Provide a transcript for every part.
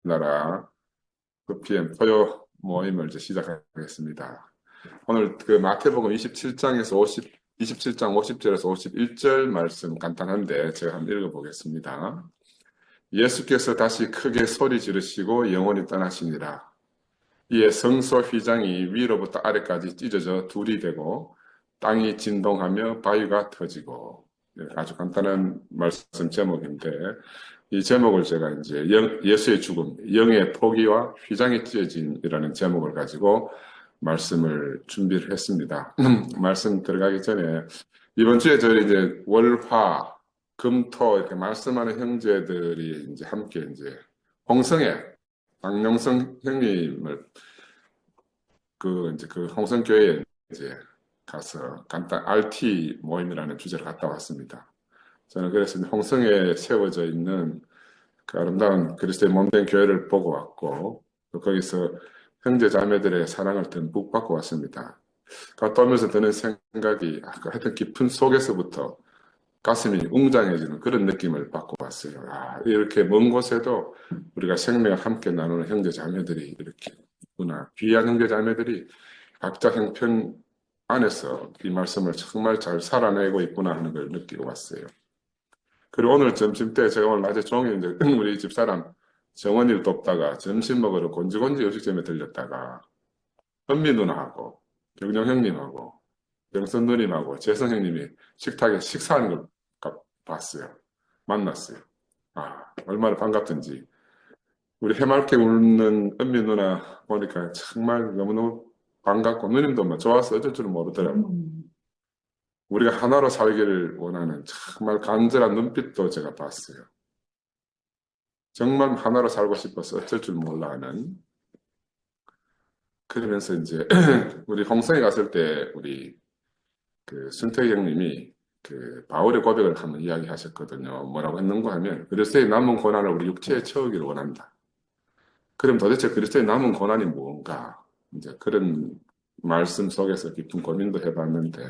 나라 그 PM 토요 모임을 이제 시작하겠습니다. 오늘 그 마태복음 27장에서 27장 50절에서 51절 말씀 간단한데 제가 한번 읽어보겠습니다. 예수께서 다시 크게 소리 지르시고 영원히 떠나시니라. 이에 성소 휘장이 위로부터 아래까지 찢어져 둘이 되고 땅이 진동하며 바위가 터지고, 아주 간단한 말씀 제목인데 이 제목을 제가 이제 예수의 죽음, 영의 포기와 휘장이 찢어진이라는 제목을 가지고 말씀을 준비를 했습니다. 말씀 들어가기 전에 이번 주에 저희 이제 월화 금토 이렇게 말씀하는 형제들이 이제 함께 이제 홍성에 박명성 형님을 그 홍성교회에 이제 가서 간단 RT 모임이라는 주제를 갔다 왔습니다. 저는 그래서 홍성에 세워져 있는 그 아름다운 그리스도의 몸된 교회를 보고 왔고, 또 거기서 형제 자매들의 사랑을 듬뿍 받고 왔습니다. 갔다 오면서 드는 생각이 하여튼 깊은 속에서부터 가슴이 웅장해지는 그런 느낌을 받고 왔어요. 이렇게 먼 곳에도 우리가 생명을 함께 나누는 형제 자매들이 이렇게 있구나. 귀한 형제 자매들이 각자 형편 안에서 이 말씀을 정말 잘 살아내고 있구나 하는 걸 느끼고 왔어요. 그리고 오늘 점심 때 제가 오늘 낮에 종일 이제 우리 집사람 정원이를 돕다가 점심 먹으러 곤지곤지 음식점에 들렸다가 현미 누나하고 경정 형님하고 영선 누님하고 재성 형님이 식탁에 식사하는 걸 봤어요. 만났어요. 얼마나 반갑던지. 우리 해맑게 웃는 은미 누나 보니까 정말 너무너무 반갑고 누님도 뭐 좋아서 어쩔 줄은 모르더라고. 우리가 하나로 살기를 원하는 정말 간절한 눈빛도 제가 봤어요. 정말 하나로 살고 싶어서 어쩔 줄 몰라 하는. 그러면서 이제 우리 홍성에 갔을 때 우리 그 순택 형님이 그 바울의 고백을 한번 이야기하셨거든요. 뭐라고 했는가 하면 그리스도의 남은 고난을 우리 육체에 채우기를 원한다. 그럼 도대체 그리스도의 남은 고난이 뭔가? 이제 그런 말씀 속에서 깊은 고민도 해봤는데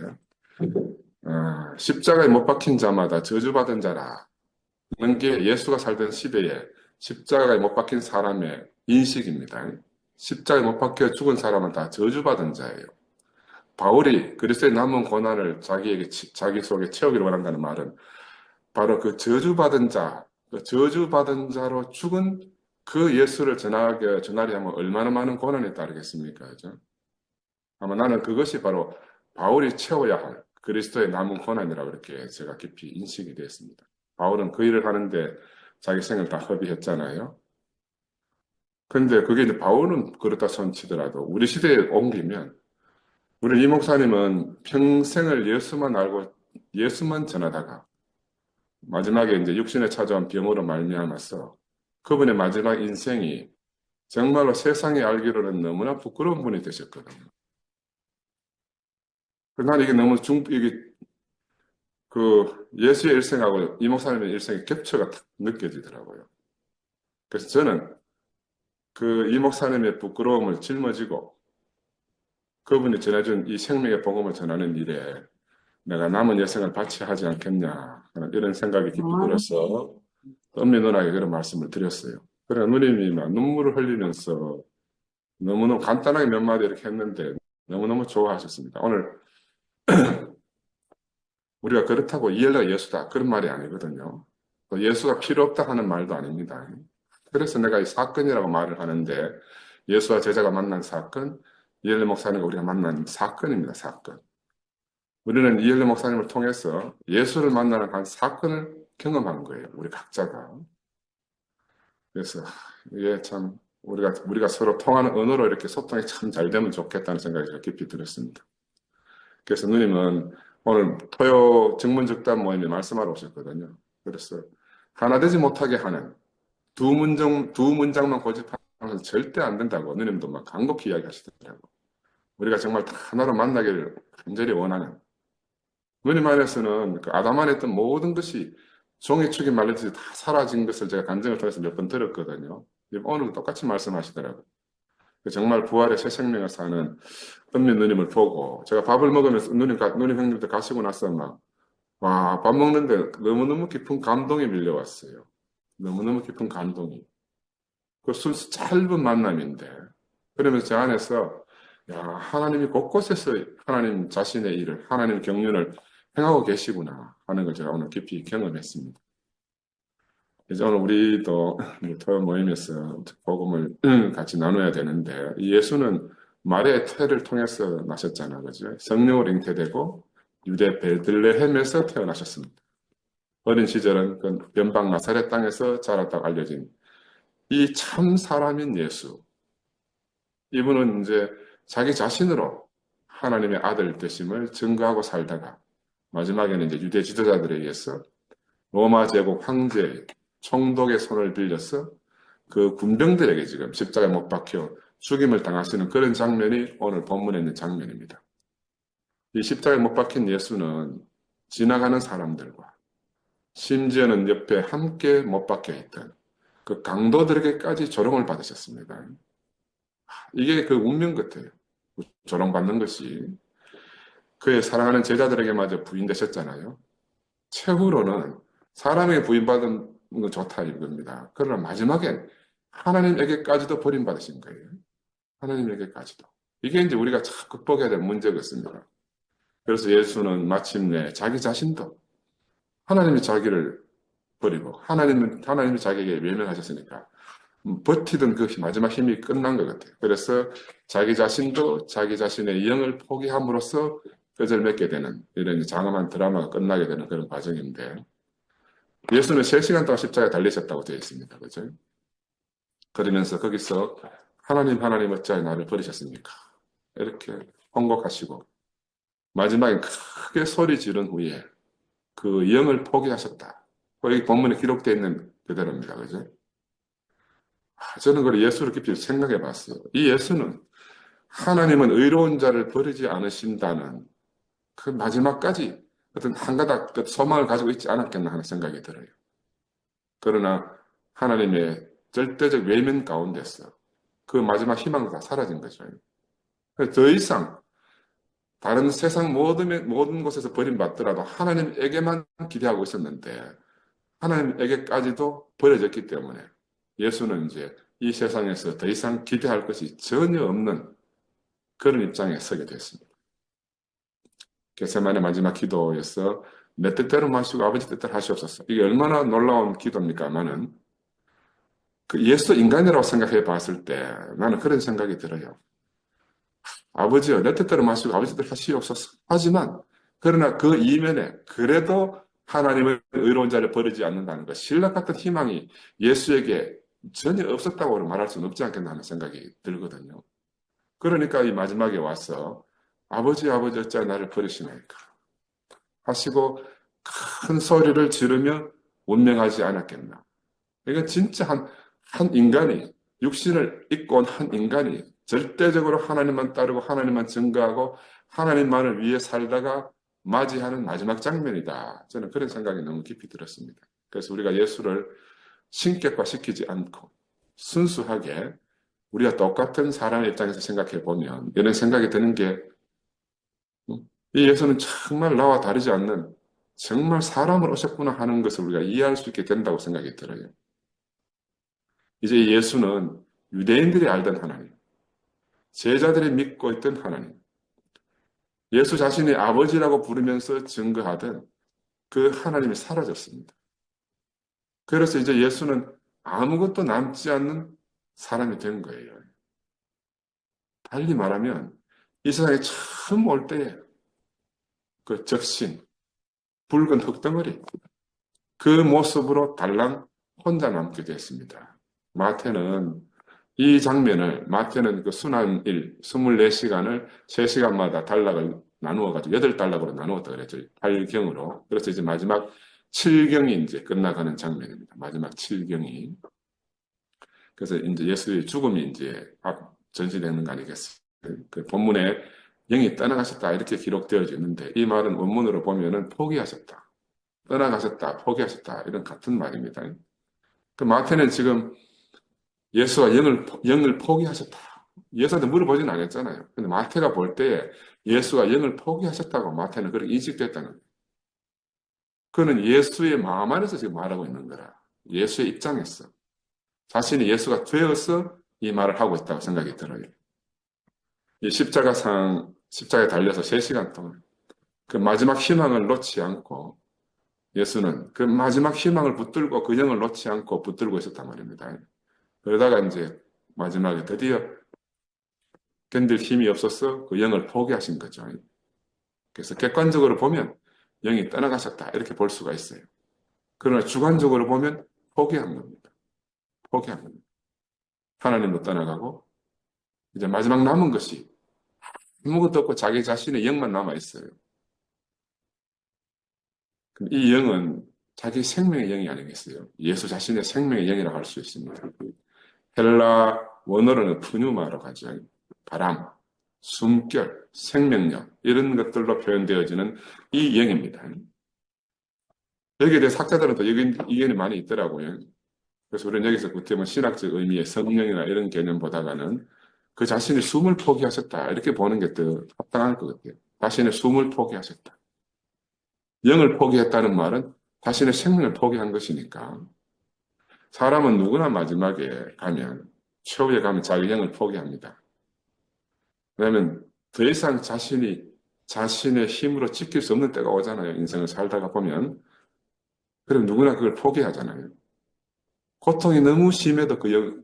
십자가에 못 박힌 자마다 저주받은 자라. 이런 게 예수가 살던 시대에 십자가에 못 박힌 사람의 인식입니다. 십자가에 못 박혀 죽은 사람은 다 저주받은 자예요. 바울이 그리스도의 남은 고난을 자기 속에 채우기를 원한다는 말은 바로 그 저주받은 자, 그 저주받은 자로 죽은 그 예수를 전하려 하면 얼마나 많은 고난이 따르겠습니까? 그죠? 아마 나는 그것이 바로 바울이 채워야 할 그리스도의 남은 고난이라고 이렇게 제가 깊이 인식이 되었습니다. 바울은 그 일을 하는데 자기 생을 다 허비했잖아요. 근데 그게 이제 바울은 그렇다 손치더라도 우리 시대에 옮기면 우리 이 목사님은 평생을 예수만 알고 예수만 전하다가 마지막에 이제 육신에 찾아온 병으로 말미암아서 그분의 마지막 인생이 정말로 세상에 알기로는 너무나 부끄러운 분이 되셨거든요. 그래서 나는 이게 너무 이게 그 예수의 일생하고 이 목사님의 일생의 격차가 탁 느껴지더라고요. 그래서 저는 그 이 목사님의 부끄러움을 짊어지고 그분이 전해준 이 생명의 복음을 전하는 일에 내가 남은 여생을 바쳐야 하지 않겠냐 하는 이런 생각이 깊이 들어서 은미 누나에게 그런 말씀을 드렸어요. 그래 누님이 막 눈물을 흘리면서 너무너무 간단하게 몇 마디 이렇게 했는데 너무너무 좋아하셨습니다. 오늘 우리가 그렇다고 이엘레가 예수다 그런 말이 아니거든요. 또 예수가 필요 없다 하는 말도 아닙니다. 그래서 내가 이 사건이라고 말을 하는데 예수와 제자가 만난 사건, 이엘레 목사님과 우리가 만난 사건입니다. 사건. 우리는 이엘레 목사님을 통해서 예수를 만나는 한 사건을 경험한 거예요. 우리 각자가. 그래서 이게 참 우리가 서로 통하는 언어로 이렇게 소통이 참 잘 되면 좋겠다는 생각이 제가 깊이 들었습니다. 그래서 누님은 오늘 토요 증문즉답 모임에 말씀하러 오셨거든요. 그래서 하나 되지 못하게 하는 두 문장만 고집하면 절대 안 된다고 누님도 막 간곡히 이야기하시더라고. 우리가 정말 다 하나로 만나기를 간절히 원하는 누님 안에서는 그 아담 안에 있던 모든 것이 종이축이 말렸듯이 다 사라진 것을 제가 간증을 통해서 몇 번 들었거든요. 오늘도 똑같이 말씀하시더라고요. 정말 부활의 새 생명을 사는 은미 누님을 보고 제가 밥을 먹으면서 누님 형님들 가시고 나서 막 와, 밥 먹는데 너무너무 깊은 감동이 밀려왔어요. 너무너무 깊은 감동이. 그 순수 짧은 만남인데, 그러면서 제 안에서, 야, 하나님이 곳곳에서 하나님 자신의 일을, 하나님 경륜을 행하고 계시구나 하는 걸 제가 오늘 깊이 경험했습니다. 이제 오늘 우리도 토요 모임에서 복음을 같이 나눠야 되는데, 이 예수는 말의 태를 통해서 나셨잖아요. 그죠? 성령으로 잉태되고 유대 베들레헴에서 태어나셨습니다. 어린 시절은 그 변방 나사렛 땅에서 자랐다고 알려진 이 참 사람인 예수. 이분은 이제 자기 자신으로 하나님의 아들 되심을 증거하고 살다가 마지막에는 이제 유대 지도자들에 의해서 로마 제국 황제 총독의 손을 빌려서 그 군병들에게 지금 십자가에 못 박혀 죽임을 당하시는 그런 장면이 오늘 본문에 있는 장면입니다. 이 십자가에 못 박힌 예수는 지나가는 사람들과 심지어는 옆에 함께 못 박혀 있던 그 강도들에게까지 조롱을 받으셨습니다. 이게 그 운명 같아요. 조롱받는 것이. 그의 사랑하는 제자들에게마저 부인되셨잖아요. 최후로는 사람에게 부인받은 건 좋다 이겁니다. 그러나 마지막엔 하나님에게까지도 버림받으신 거예요. 하나님에게까지도. 이게 이제 우리가 참 극복해야 될 문제겠습니다. 그래서 예수는 마침내 자기 자신도 하나님이 자기를 버리고 하나님이 자기에게 외면하셨으니까 버티던 그 마지막 힘이 끝난 것 같아요. 그래서 자기 자신도 자기 자신의 영을 포기함으로써 뼈를 맺게 되는 이런 장엄한 드라마가 끝나게 되는 그런 과정인데 예수는 3시간 동안 십자가에 달리셨다고 되어 있습니다. 그죠? 그러면서 거기서 하나님 어찌하여 나를 버리셨습니까? 이렇게 hon곡하시고 마지막에 크게 소리 지른 후에 그 영을 포기하셨다. 여기 본문에 기록되어 있는 그대로입니다. 그죠? 저는 그걸 예수를 깊이 생각해 봤어요. 이 예수는 하나님은 의로운 자를 버리지 않으신다는 그 마지막까지 어떤 한 가닥 소망을 가지고 있지 않았겠나 하는 생각이 들어요. 그러나 하나님의 절대적 외면 가운데서 그 마지막 희망도 다 사라진 거죠. 더 이상 다른 세상 모든 곳에서 버림받더라도 하나님에게만 기대하고 있었는데 하나님에게까지도 버려졌기 때문에 예수는 이제 이 세상에서 더 이상 기대할 것이 전혀 없는 그런 입장에 서게 됐습니다. 겟세마네 마지막 기도에서 내 뜻대로 마시고 아버지 뜻대로 하시옵소서. 이게 얼마나 놀라운 기도입니까만은 그 예수 인간이라고 생각해 봤을 때 나는 그런 생각이 들어요. 아버지여 내 뜻대로 마시고 아버지 뜻대로 하시옵소서. 하지만 그러나 그 이면에 그래도 하나님의 의로운 자를 버리지 않는다는 것, 신락 같은 희망이 예수에게 전혀 없었다고 말할 수는 없지 않겠나 하는 생각이 들거든요. 그러니까 이 마지막에 와서 아버지 어찌하여 나를 버리시나이까 하시고 큰 소리를 지르며 운명하지 않았겠나. 이건 진짜 한 인간이 육신을 입고 온 한 인간이 절대적으로 하나님만 따르고 하나님만 증거하고 하나님만을 위해 살다가 맞이하는 마지막 장면이다. 저는 그런 생각이 너무 깊이 들었습니다. 그래서 우리가 예수를 신격화시키지 않고 순수하게 우리가 똑같은 사람의 입장에서 생각해 보면 이런 생각이 드는 게 이 예수는 정말 나와 다르지 않는 정말 사람으로 오셨구나 하는 것을 우리가 이해할 수 있게 된다고 생각이 들어요. 이제 예수는 유대인들이 알던 하나님, 제자들이 믿고 있던 하나님, 예수 자신의 아버지라고 부르면서 증거하던 그 하나님이 사라졌습니다. 그래서 이제 예수는 아무것도 남지 않는 사람이 된 거예요. 달리 말하면 이 세상에 처음 올 때에 그 적신, 붉은 흙덩어리, 그 모습으로 달랑 혼자 남게 됐습니다. 마태는 이 장면을, 마태는 그 순환일 24시간을 3시간마다 단락을 나누어가지고 8단락으로 나누었다 그랬죠. 8경으로. 그래서 이제 마지막 7경이 이제 끝나가는 장면입니다. 마지막 7경이. 그래서 이제 예수의 죽음이 이제 전시되는 거 아니겠어요? 그 본문에 영이 떠나가셨다 이렇게 기록되어져 있는데 이 말은 원문으로 보면은 포기하셨다. 떠나가셨다, 포기하셨다 이런 같은 말입니다. 그 마태는 지금 예수가 영을 포기하셨다. 예수한테 물어보진 않았잖아요. 근데 마태가 볼 때 예수가 영을 포기하셨다고 마태는 그렇게 인식됐다는 거예요. 그는 예수의 마음 안에서 지금 말하고 있는 거라. 예수의 입장에서. 자신이 예수가 되어서 이 말을 하고 있다고 생각이 들어요. 이 십자가에 달려서 3시간 동안 그 마지막 희망을 놓지 않고 예수는 그 마지막 희망을 붙들고 그 영을 놓지 않고 붙들고 있었단 말입니다. 그러다가 이제 마지막에 드디어 견딜 힘이 없어서 그 영을 포기하신 거죠. 그래서 객관적으로 보면 영이 떠나가셨다 이렇게 볼 수가 있어요. 그러나 주관적으로 보면 포기한 겁니다. 포기한 겁니다. 하나님도 떠나가고 이제 마지막 남은 것이 아무것도 없고 자기 자신의 영만 남아 있어요. 이 영은 자기 생명의 영이 아니겠어요? 예수 자신의 생명의 영이라고 할 수 있습니다. 헬라 원어로는 푸뉴마라고 하죠. 바람, 숨결, 생명력 이런 것들로 표현되어지는 이 영입니다. 여기에 대해 학자들은 또 이견이 많이 있더라고요. 그래서 우리는 여기서 구태면 신학적 의미의 성령이나 이런 개념보다는 그 자신의 숨을 포기하셨다 이렇게 보는 게 더 합당할 것 같아요. 자신의 숨을 포기하셨다. 영을 포기했다는 말은 자신의 생명을 포기한 것이니까 사람은 누구나 마지막에 가면 최후에 가면 자기 영을 포기합니다. 왜냐하면 더 이상 자신의 힘으로 지킬 수 없는 때가 오잖아요. 인생을 살다가 보면. 그럼 누구나 그걸 포기하잖아요. 고통이 너무 심해도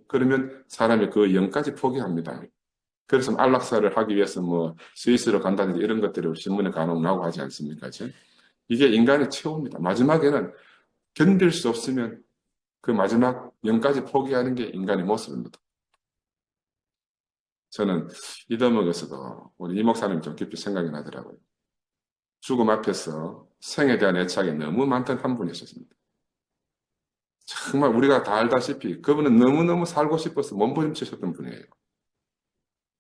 그러면 사람이 그 영까지 포기합니다. 그래서 안락사를 하기 위해서 뭐 스위스로 간다든지 이런 것들이 신문에 간혹 나오고 하지 않습니까? 이게 인간의 최후입니다. 마지막에는 견딜 수 없으면 그 마지막 영까지 포기하는 게 인간의 모습입니다. 저는 이 대목에서도 우리 이 목사님 좀 깊이 생각이 나더라고요. 죽음 앞에서 생에 대한 애착이 너무 많던 한 분이셨습니다. 정말 우리가 다 알다시피 그분은 너무너무 살고 싶어서 몸부림치셨던 분이에요.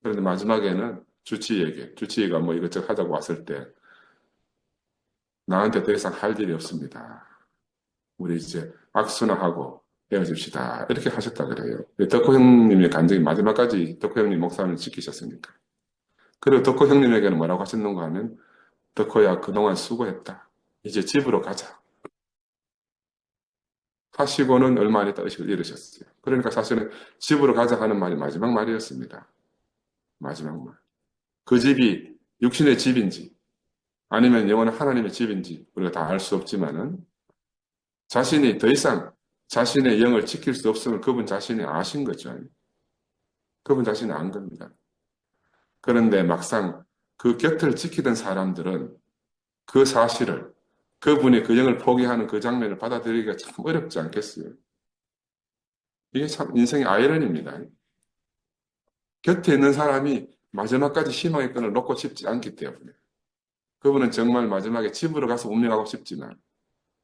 그런데 마지막에는 주치의가 뭐 이것저것 하자고 왔을 때 나한테 더 이상 할 일이 없습니다. 우리 이제 악수나 하고 헤어집시다. 이렇게 하셨다 그래요. 덕호 형님의 간증이 마지막까지 덕호 형님 목사님을 지키셨으니까. 그리고 덕호 형님에게는 뭐라고 하셨는가 하면 덕호야 그동안 수고했다. 이제 집으로 가자. 하시고는 얼마 안 있다 의식을 잃으셨어요. 그러니까 사실은 집으로 가자 하는 말이 마지막 말이었습니다. 마지막 말. 그 집이 육신의 집인지 아니면 영원한 하나님의 집인지 우리가 다 알 수 없지만은 자신이 더 이상 자신의 영을 지킬 수 없음을 그분 자신이 아신 거죠. 그분 자신이 안 겁니다. 그런데 막상 그 곁을 지키던 사람들은 그 사실을 그분이 그 영을 포기하는 그 장면을 받아들이기가 참 어렵지 않겠어요. 이게 참 인생의 아이러니입니다. 곁에 있는 사람이 마지막까지 희망의 끈을 놓고 싶지 않기 때문에 그분은 정말 마지막에 집으로 가서 운명하고 싶지만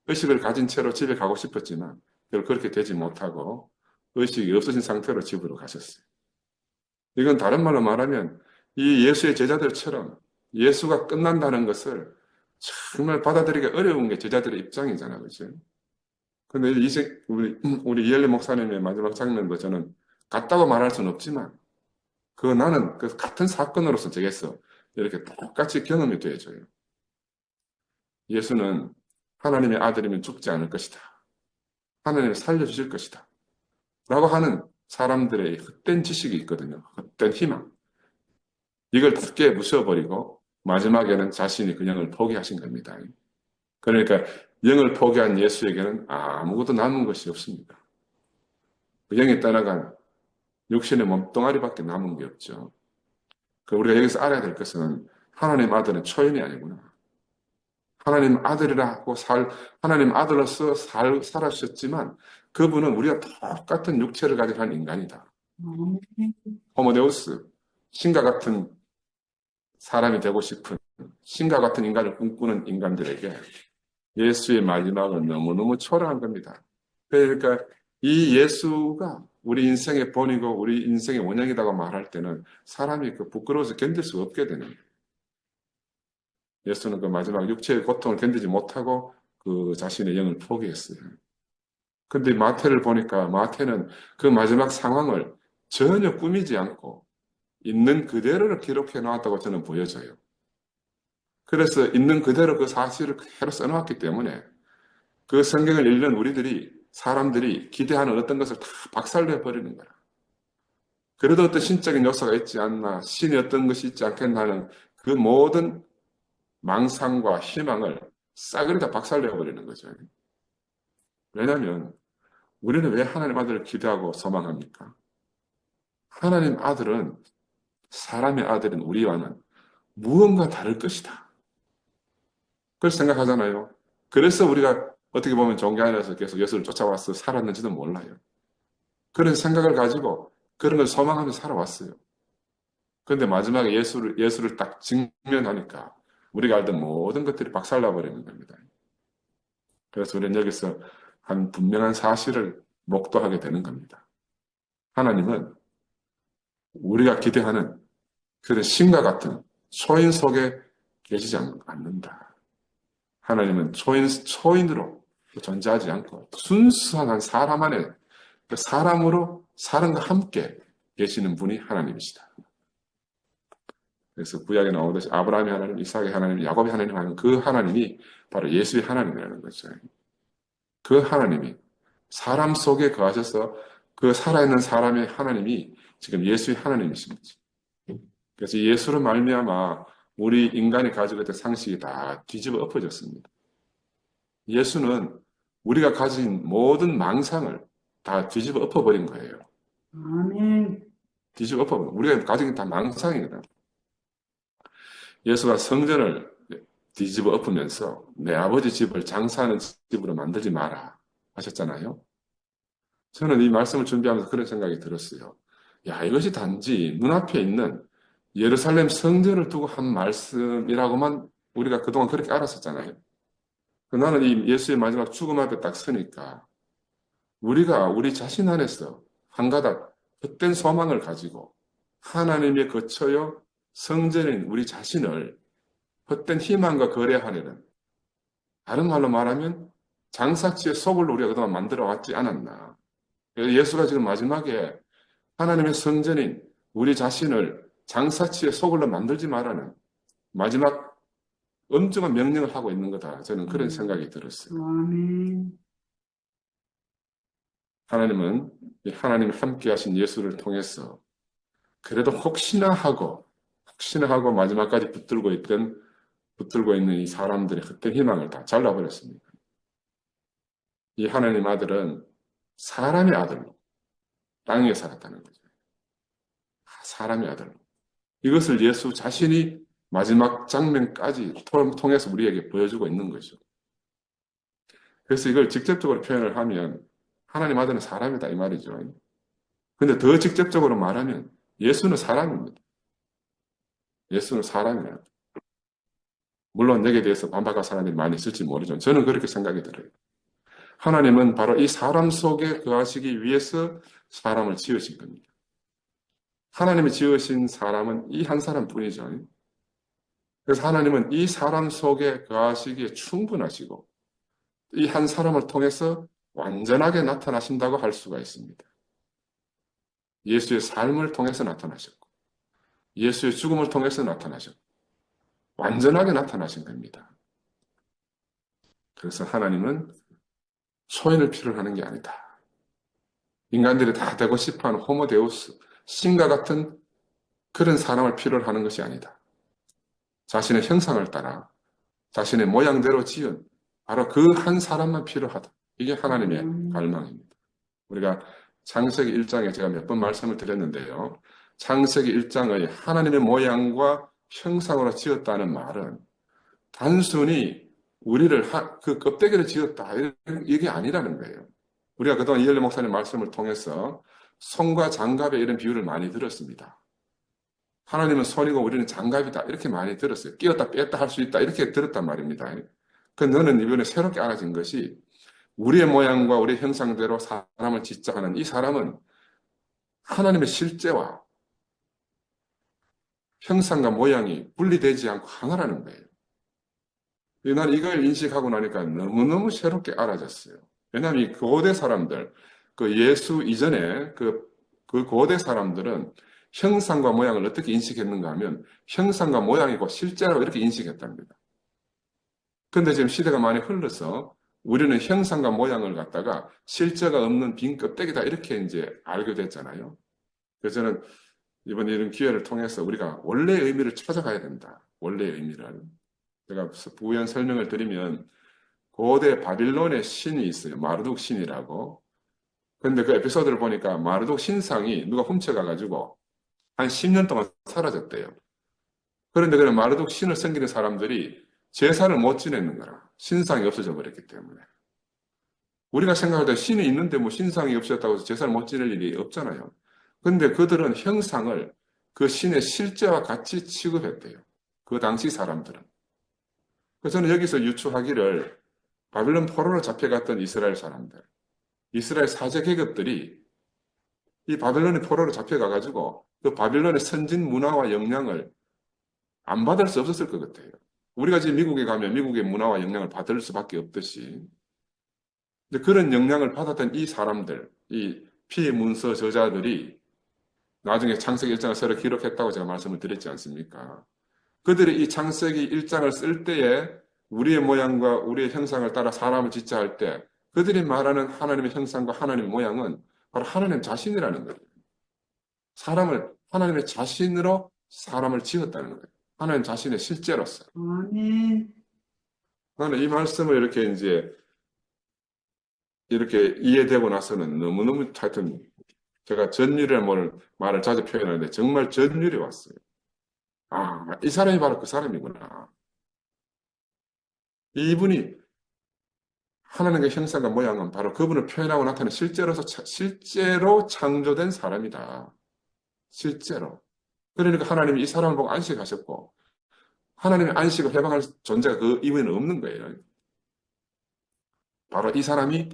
의식을 가진 채로 집에 가고 싶었지만 그렇게 되지 못하고 의식이 없어진 상태로 집으로 가셨어요. 이건 다른 말로 말하면 이 예수의 제자들처럼 예수가 끝난다는 것을 정말 받아들이기 어려운 게 제자들의 입장이잖아요. 그렇죠? 근데 우리 이엘리 목사님의 마지막 장면도 저는 같다고 말할 수는 없지만 나는 그 같은 사건으로서 저게서 이렇게 똑같이 경험이 되어져요. 예수는 하나님의 아들이면 죽지 않을 것이다. 하나님이 살려주실 것이다. 라고 하는 사람들의 헛된 지식이 있거든요. 헛된 희망. 이걸 다 깨부숴버리고 마지막에는 자신이 그 영을 포기하신 겁니다. 그러니까 영을 포기한 예수에게는 아무것도 남은 것이 없습니다. 그 영이 떠나간 육신의 몸뚱아리밖에 남은 게 없죠. 우리가 여기서 알아야 될 것은 하나님 아들은 초인이 아니구나. 하나님 아들이라고 하나님 아들로서 살아주셨지만 그분은 우리가 똑같은 육체를 가지고 한 인간이다. 호모데우스, 신과 같은 사람이 되고 싶은 신과 같은 인간을 꿈꾸는 인간들에게 예수의 마지막은 너무너무 초라한 겁니다. 그러니까 이 예수가 우리 인생의 본이고 우리 인생의 원형이라고 말할 때는 사람이 부끄러워서 견딜 수 없게 되는 거예요. 예수는 그 마지막 육체의 고통을 견디지 못하고 그 자신의 영을 포기했어요. 근데 마태를 보니까 마태는 그 마지막 상황을 전혀 꾸미지 않고 있는 그대로를 기록해 놨다고 저는 보여져요. 그래서 있는 그대로 그 사실을 그대로 써놓았기 때문에 그 성경을 읽는 우리들이 사람들이 기대하는 어떤 것을 다 박살내 버리는 거야. 그래도 어떤 신적인 요소가 있지 않나, 신이 어떤 것이 있지 않겠나 하는 그 모든 망상과 희망을 싸그리 다 박살내 버리는 거죠. 왜냐하면 우리는 왜 하나님 아들을 기대하고 소망합니까? 하나님 아들은, 사람의 아들인 우리와는 무언가 다를 것이다. 그걸 생각하잖아요. 그래서 우리가 어떻게 보면 종교 안에서 계속 예수를 쫓아와서 살았는지도 몰라요. 그런 생각을 가지고 그런 걸 소망하며 살아왔어요. 그런데 마지막에 예수를 딱 직면하니까 우리가 알던 모든 것들이 박살나 버리는 겁니다. 그래서 우리는 여기서 한 분명한 사실을 목도하게 되는 겁니다. 하나님은 우리가 기대하는 그런 신과 같은 초인 속에 계시지 않는다. 하나님은 초인으로 존재하지 않고 순수한 한 사람 안에 그 사람으로 사람과 함께 계시는 분이 하나님이시다. 그래서 구약에 나오듯이 아브라함의 하나님, 이삭의 하나님, 야곱의 하나님 하는 그 하나님이 바로 예수의 하나님이라는 거죠. 그 하나님이 사람 속에 거하셔서 그 살아있는 사람의 하나님이 지금 예수의 하나님이신 거죠. 그래서 예수로 말미암아 우리 인간이 가지고 있던 상식이 다 뒤집어 엎어졌습니다. 예수는 우리가 가진 모든 망상을 다 뒤집어 엎어버린 거예요. 아멘. 뒤집어 엎어버린 거예요. 우리가 가진 게 다 망상이거든. 예수가 성전을 뒤집어 엎으면서 내 아버지 집을 장사하는 집으로 만들지 마라 하셨잖아요. 저는 이 말씀을 준비하면서 그런 생각이 들었어요. 야, 이것이 단지 눈앞에 있는 예루살렘 성전을 두고 한 말씀이라고만 우리가 그동안 그렇게 알았었잖아요. 나는 이 예수의 마지막 죽음 앞에 딱 서니까 우리가 우리 자신 안에서 한 가닥 헛된 소망을 가지고 하나님의 거처여 성전인 우리 자신을 헛된 희망과 거래하려는, 다른 말로 말하면 장사치의 속을 우리가 그동안 만들어 왔지 않았나. 예수가 지금 마지막에 하나님의 성전인 우리 자신을 장사치의 속을로 만들지 말라는 마지막 엄중한 명령을 하고 있는 거다. 저는 그런 생각이 들었어요. 아멘. 하나님은 하나님이 함께 하신 예수를 통해서 그래도 혹시나 하고 마지막까지 붙들고 있는 이 사람들의 헛된 희망을 다 잘라버렸습니다. 이 하나님 아들은 사람의 아들로 땅에 살았다는 거죠. 사람의 아들로. 이것을 예수 자신이 마지막 장면까지 통해서 우리에게 보여주고 있는 거죠. 그래서 이걸 직접적으로 표현을 하면 하나님 아들은 사람이다 이 말이죠. 근데 더 직접적으로 말하면 예수는 사람입니다. 예수는 사람이에요. 물론 여기에 대해서 반박할 사람들이 많이 있을지 모르죠. 저는 그렇게 생각이 들어요. 하나님은 바로 이 사람 속에 거하시기 위해서 사람을 지으신 겁니다. 하나님이 지으신 사람은 이 한 사람뿐이죠. 그래서 하나님은 이 사람 속에 거하시기에 충분하시고 이 한 사람을 통해서 완전하게 나타나신다고 할 수가 있습니다. 예수의 삶을 통해서 나타나셨고 예수의 죽음을 통해서 나타나셨고 완전하게 나타나신 겁니다. 그래서 하나님은 초인을 필요로 하는 게 아니다. 인간들이 다 되고 싶어하는 호모데우스, 신과 같은 그런 사람을 필요로 하는 것이 아니다. 자신의 형상을 따라 자신의 모양대로 지은 바로 그 한 사람만 필요하다. 이게 하나님의 갈망입니다. 우리가 창세기 1장에 제가 몇 번 말씀을 드렸는데요. 창세기 1장의 하나님의 모양과 형상으로 지었다는 말은 단순히 우리를 그 껍데기를 지었다 이게 아니라는 거예요. 우리가 그동안 이엘레 목사님 말씀을 통해서 손과 장갑의 이런 비유를 많이 들었습니다. 하나님은 손이고 우리는 장갑이다 이렇게 많이 들었어요. 끼었다 뺐다 할 수 있다 이렇게 들었단 말입니다. 그 너는 이번에 새롭게 알아진 것이 우리의 모양과 우리의 형상대로 사람을 짓자 하는 이 사람은 하나님의 실제와 형상과 모양이 분리되지 않고 하나라는 거예요. 난 이걸 인식하고 나니까 너무너무 새롭게 알아졌어요. 왜냐하면 이 고대 사람들, 그 예수 이전에 그 고대 사람들은 형상과 모양을 어떻게 인식했는가 하면 형상과 모양이고 실제라고 이렇게 인식했답니다. 근데 지금 시대가 많이 흘러서 우리는 형상과 모양을 갖다가 실제가 없는 빈 껍데기다 이렇게 이제 알게 됐잖아요. 그래서 저는 이번 이런 기회를 통해서 우리가 원래의 의미를 찾아가야 된다. 원래의 의미를. 제가 부연 설명을 드리면 고대 바빌론의 신이 있어요. 마르둑 신이라고. 근데 그 에피소드를 보니까 마르둑 신상이 누가 훔쳐가가지고 한 10년 동안 사라졌대요. 그런데 그런 마르둑 신을 섬기는 사람들이 제사를 못 지내는 거라. 신상이 없어져 버렸기 때문에. 우리가 생각할 때 신이 있는데 뭐 신상이 없어졌다고 해서 제사를 못 지낼 일이 없잖아요. 근데 그들은 형상을 그 신의 실제와 같이 취급했대요. 그 당시 사람들은. 그래서 저는 여기서 유추하기를 바빌론 포로로 잡혀갔던 이스라엘 사람들, 이스라엘 사제 계급들이 이 바빌론의 포로로 잡혀가가지고 그 바빌론의 선진 문화와 영향을 안 받을 수 없었을 것 같아요. 우리가 지금 미국에 가면 미국의 문화와 영향을 받을 수밖에 없듯이. 근데 그런 영향을 받았던 이 사람들, 이 피문서 저자들이 나중에 창세기 1장을 새로 기록했다고 제가 말씀을 드렸지 않습니까? 그들이 이 창세기 1장을 쓸 때에 우리의 모양과 우리의 형상을 따라 사람을 짓자 할 때 그들이 말하는 하나님의 형상과 하나님의 모양은 바로 하나님 자신이라는 거예요. 사람을 하나님의 자신으로 사람을 지었다는 거예요. 하나님 자신의 실제로서. 아멘. 나는 이 말씀을 이렇게 이제 이렇게 이해되고 나서는 너무너무 하여튼 제가 전율이라는 말을 자주 표현하는데 정말 전율이 왔어요. 아, 이 사람이 바로 그 사람이구나. 이분이 하나님의 형상과 모양은 바로 그분을 표현하고 나타내는 실제로 창조된 사람이다. 실제로. 그러니까 하나님이 이 사람을 보고 안식하셨고 하나님의 안식을 해방할 존재가 그 이후에는 없는 거예요. 바로 이 사람이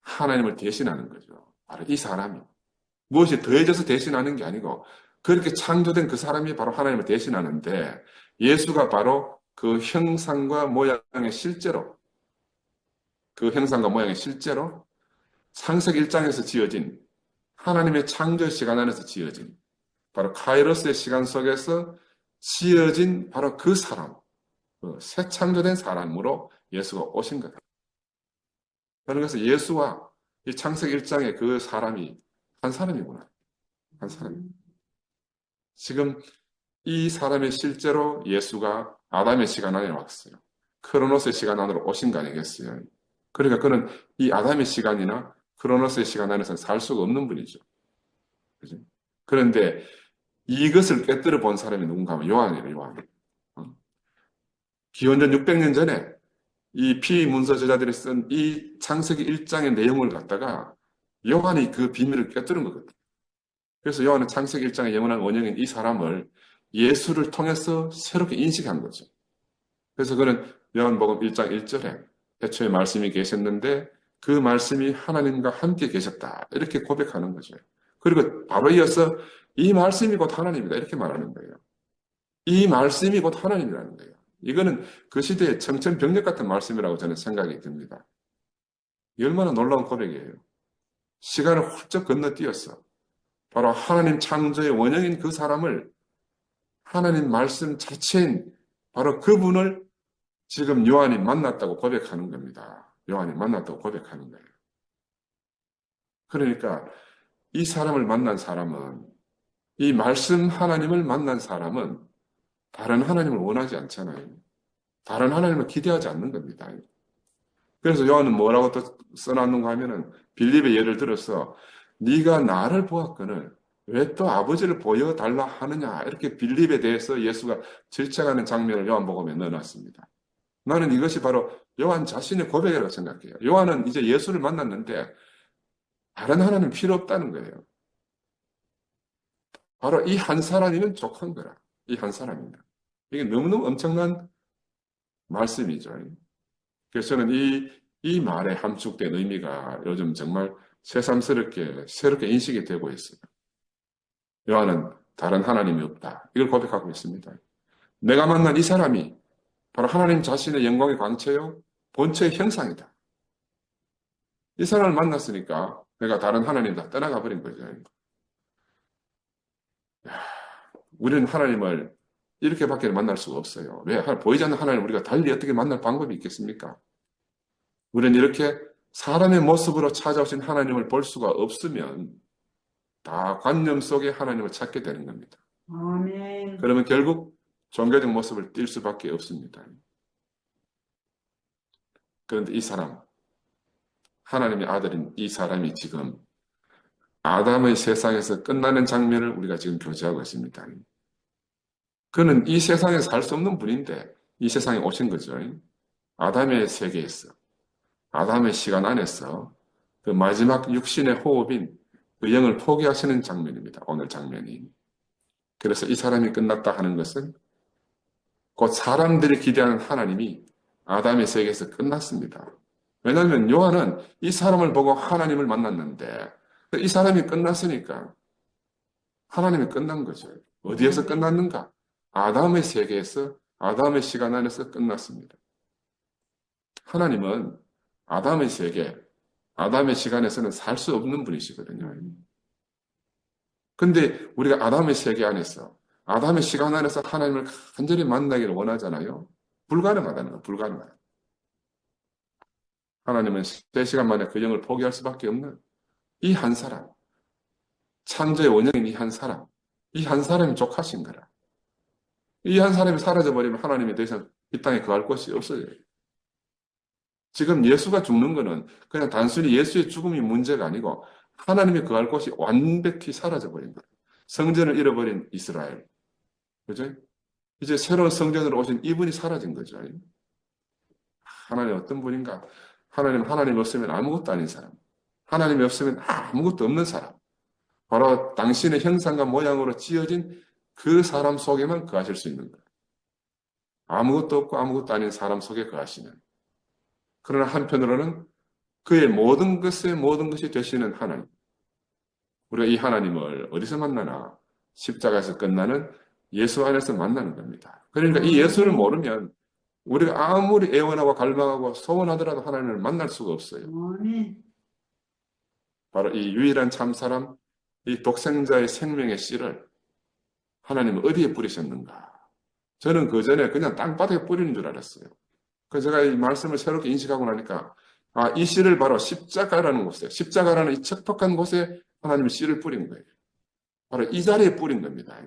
하나님을 대신하는 거죠. 바로 이 사람이. 무엇이 더해져서 대신하는 게 아니고 그렇게 창조된 그 사람이 바로 하나님을 대신하는데 예수가 바로 그 형상과 모양의 실제로 그 형상과 모양의 실제로 창세기 1장에서 지어진 하나님의 창조 시간 안에서 지어진 바로 카이로스의 시간 속에서 지어진 바로 그 사람, 그 새 창조된 사람으로 예수가 오신 거다. 그래서 예수와 이 창세기 1장의 그 사람이 한 사람이구나. 한 사람. 지금 이 사람이 실제로 예수가 아담의 시간 안에 왔어요. 크로노스의 시간 안으로 오신 거 아니겠어요? 그러니까 그는 이 아담의 시간이나 크로노스의 시간 안에서는 살 수가 없는 분이죠. 그죠? 그런데 이것을 꿰뚫어 본 사람이 누군가 하면 요한이에요, 요한. 기원전 600년 전에 이 피문서 저자들이 쓴 이 창세기 1장의 내용을 갖다가 요한이 그 비밀을 꿰뚫은 거거든요. 그래서 요한은 창세기 1장의 영원한 원형인 이 사람을 예수를 통해서 새롭게 인식한 거죠. 그래서 그는 요한복음 1장 1절에 태초에 말씀이 계셨는데 그 말씀이 하나님과 함께 계셨다. 이렇게 고백하는 거죠. 그리고 바로 이어서 이 말씀이 곧 하나님이다. 이렇게 말하는 거예요. 이 말씀이 곧 하나님이라는 거예요. 이거는 그 시대의 청천벽력 같은 말씀이라고 저는 생각이 듭니다. 이 얼마나 놀라운 고백이에요. 시간을 훌쩍 건너뛰었어. 바로 하나님 창조의 원형인 그 사람을 하나님 말씀 자체인 바로 그분을 지금 요한이 만났다고 고백하는 겁니다. 요한이 만났다고 고백하는 거예요. 그러니까 이 사람을 만난 사람은 이 말씀 하나님을 만난 사람은 다른 하나님을 원하지 않잖아요. 다른 하나님을 기대하지 않는 겁니다. 그래서 요한은 뭐라고 또 써놨는가 하면은 빌립의 예를 들어서 네가 나를 보았거늘 왜 또 아버지를 보여달라 하느냐 이렇게 빌립에 대해서 예수가 질책하는 장면을 요한복음에 넣어놨습니다. 나는 이것이 바로 요한 자신의 고백이라고 생각해요. 요한은 이제 예수를 만났는데 다른 하나님 필요 없다는 거예요. 바로 이 한 사람이면 족한 거라. 이 한 사람입니다. 이게 너무너무 엄청난 말씀이죠. 그래서 저는 이 말에 함축된 의미가 요즘 정말 새롭게 인식이 되고 있어요. 요한은 다른 하나님이 없다. 이걸 고백하고 있습니다. 내가 만난 이 사람이 바로 하나님 자신의 영광의 광채요, 본체의 형상이다. 이 사람을 만났으니까 내가 다른 하나님이다 떠나가 버린 거죠. 우리는 하나님을 이렇게밖에 만날 수가 없어요. 왜? 보이지 않는 하나님을 우리가 달리 어떻게 만날 방법이 있겠습니까? 우리는 이렇게 사람의 모습으로 찾아오신 하나님을 볼 수가 없으면 다 관념 속에 하나님을 찾게 되는 겁니다. 아멘. 그러면 결국 종교적 모습을 띌 수밖에 없습니다. 그런데 이 사람, 하나님의 아들인 이 사람이 지금 아담의 세상에서 끝나는 장면을 우리가 지금 교제하고 있습니다. 그는 이 세상에서 살 수 없는 분인데 이 세상에 오신 거죠. 아담의 세계에서, 아담의 시간 안에서 그 마지막 육신의 호흡인 그 영을 포기하시는 장면입니다. 오늘 장면이. 그래서 이 사람이 끝났다 하는 것은 곧 사람들이 기대하는 하나님이 아담의 세계에서 끝났습니다. 왜냐하면 요한은 이 사람을 보고 하나님을 만났는데 이 사람이 끝났으니까 하나님이 끝난 거죠. 어디에서 끝났는가? 아담의 세계에서, 아담의 시간 안에서 끝났습니다. 하나님은 아담의 세계, 아담의 시간에서는 살 수 없는 분이시거든요. 근데 우리가 아담의 세계 안에서, 아담의 시간 안에서 하나님을 간절히 만나기를 원하잖아요. 불가능하다는 거, 불가능하다. 하나님은 3시간 만에 그 영을 포기할 수밖에 없는 이 한 사람, 창조의 원형인 이 한 사람, 이 한 사람이 족하신 거라. 이 한 사람이 사라져버리면 하나님이 더 이상 이 땅에 거할 곳이 없어져요. 지금 예수가 죽는 거는 그냥 단순히 예수의 죽음이 문제가 아니고 하나님이 거할 곳이 완벽히 사라져버린 거예요. 성전을 잃어버린 이스라엘. 그죠? 이제 새로운 성전으로 오신 이분이 사라진 거죠. 하나님 어떤 분인가? 하나님 없으면 아무것도 아닌 사람. 하나님이 없으면 아무것도 없는 사람. 바로 당신의 형상과 모양으로 지어진 그 사람 속에만 거하실 수 있는 거예요. 아무것도 없고 아무것도 아닌 사람 속에 거하시는. 그러나 한편으로는 그의 모든 것이 되시는 하나님. 우리가 이 하나님을 어디서 만나나? 십자가에서 끝나는 예수 안에서 만나는 겁니다. 그러니까 이 예수를 모르면 우리가 아무리 애원하고 갈망하고 소원하더라도 하나님을 만날 수가 없어요. 아멘. 바로 이 유일한 참사람, 이 독생자의 생명의 씨를 하나님은 어디에 뿌리셨는가? 저는 그 전에 그냥 땅바닥에 뿌리는 줄 알았어요. 그래서 제가 이 말씀을 새롭게 인식하고 나니까 이 씨를 바로 십자가라는 곳에, 십자가라는 이 척박한 곳에 하나님이 씨를 뿌린 거예요. 바로 이 자리에 뿌린 겁니다.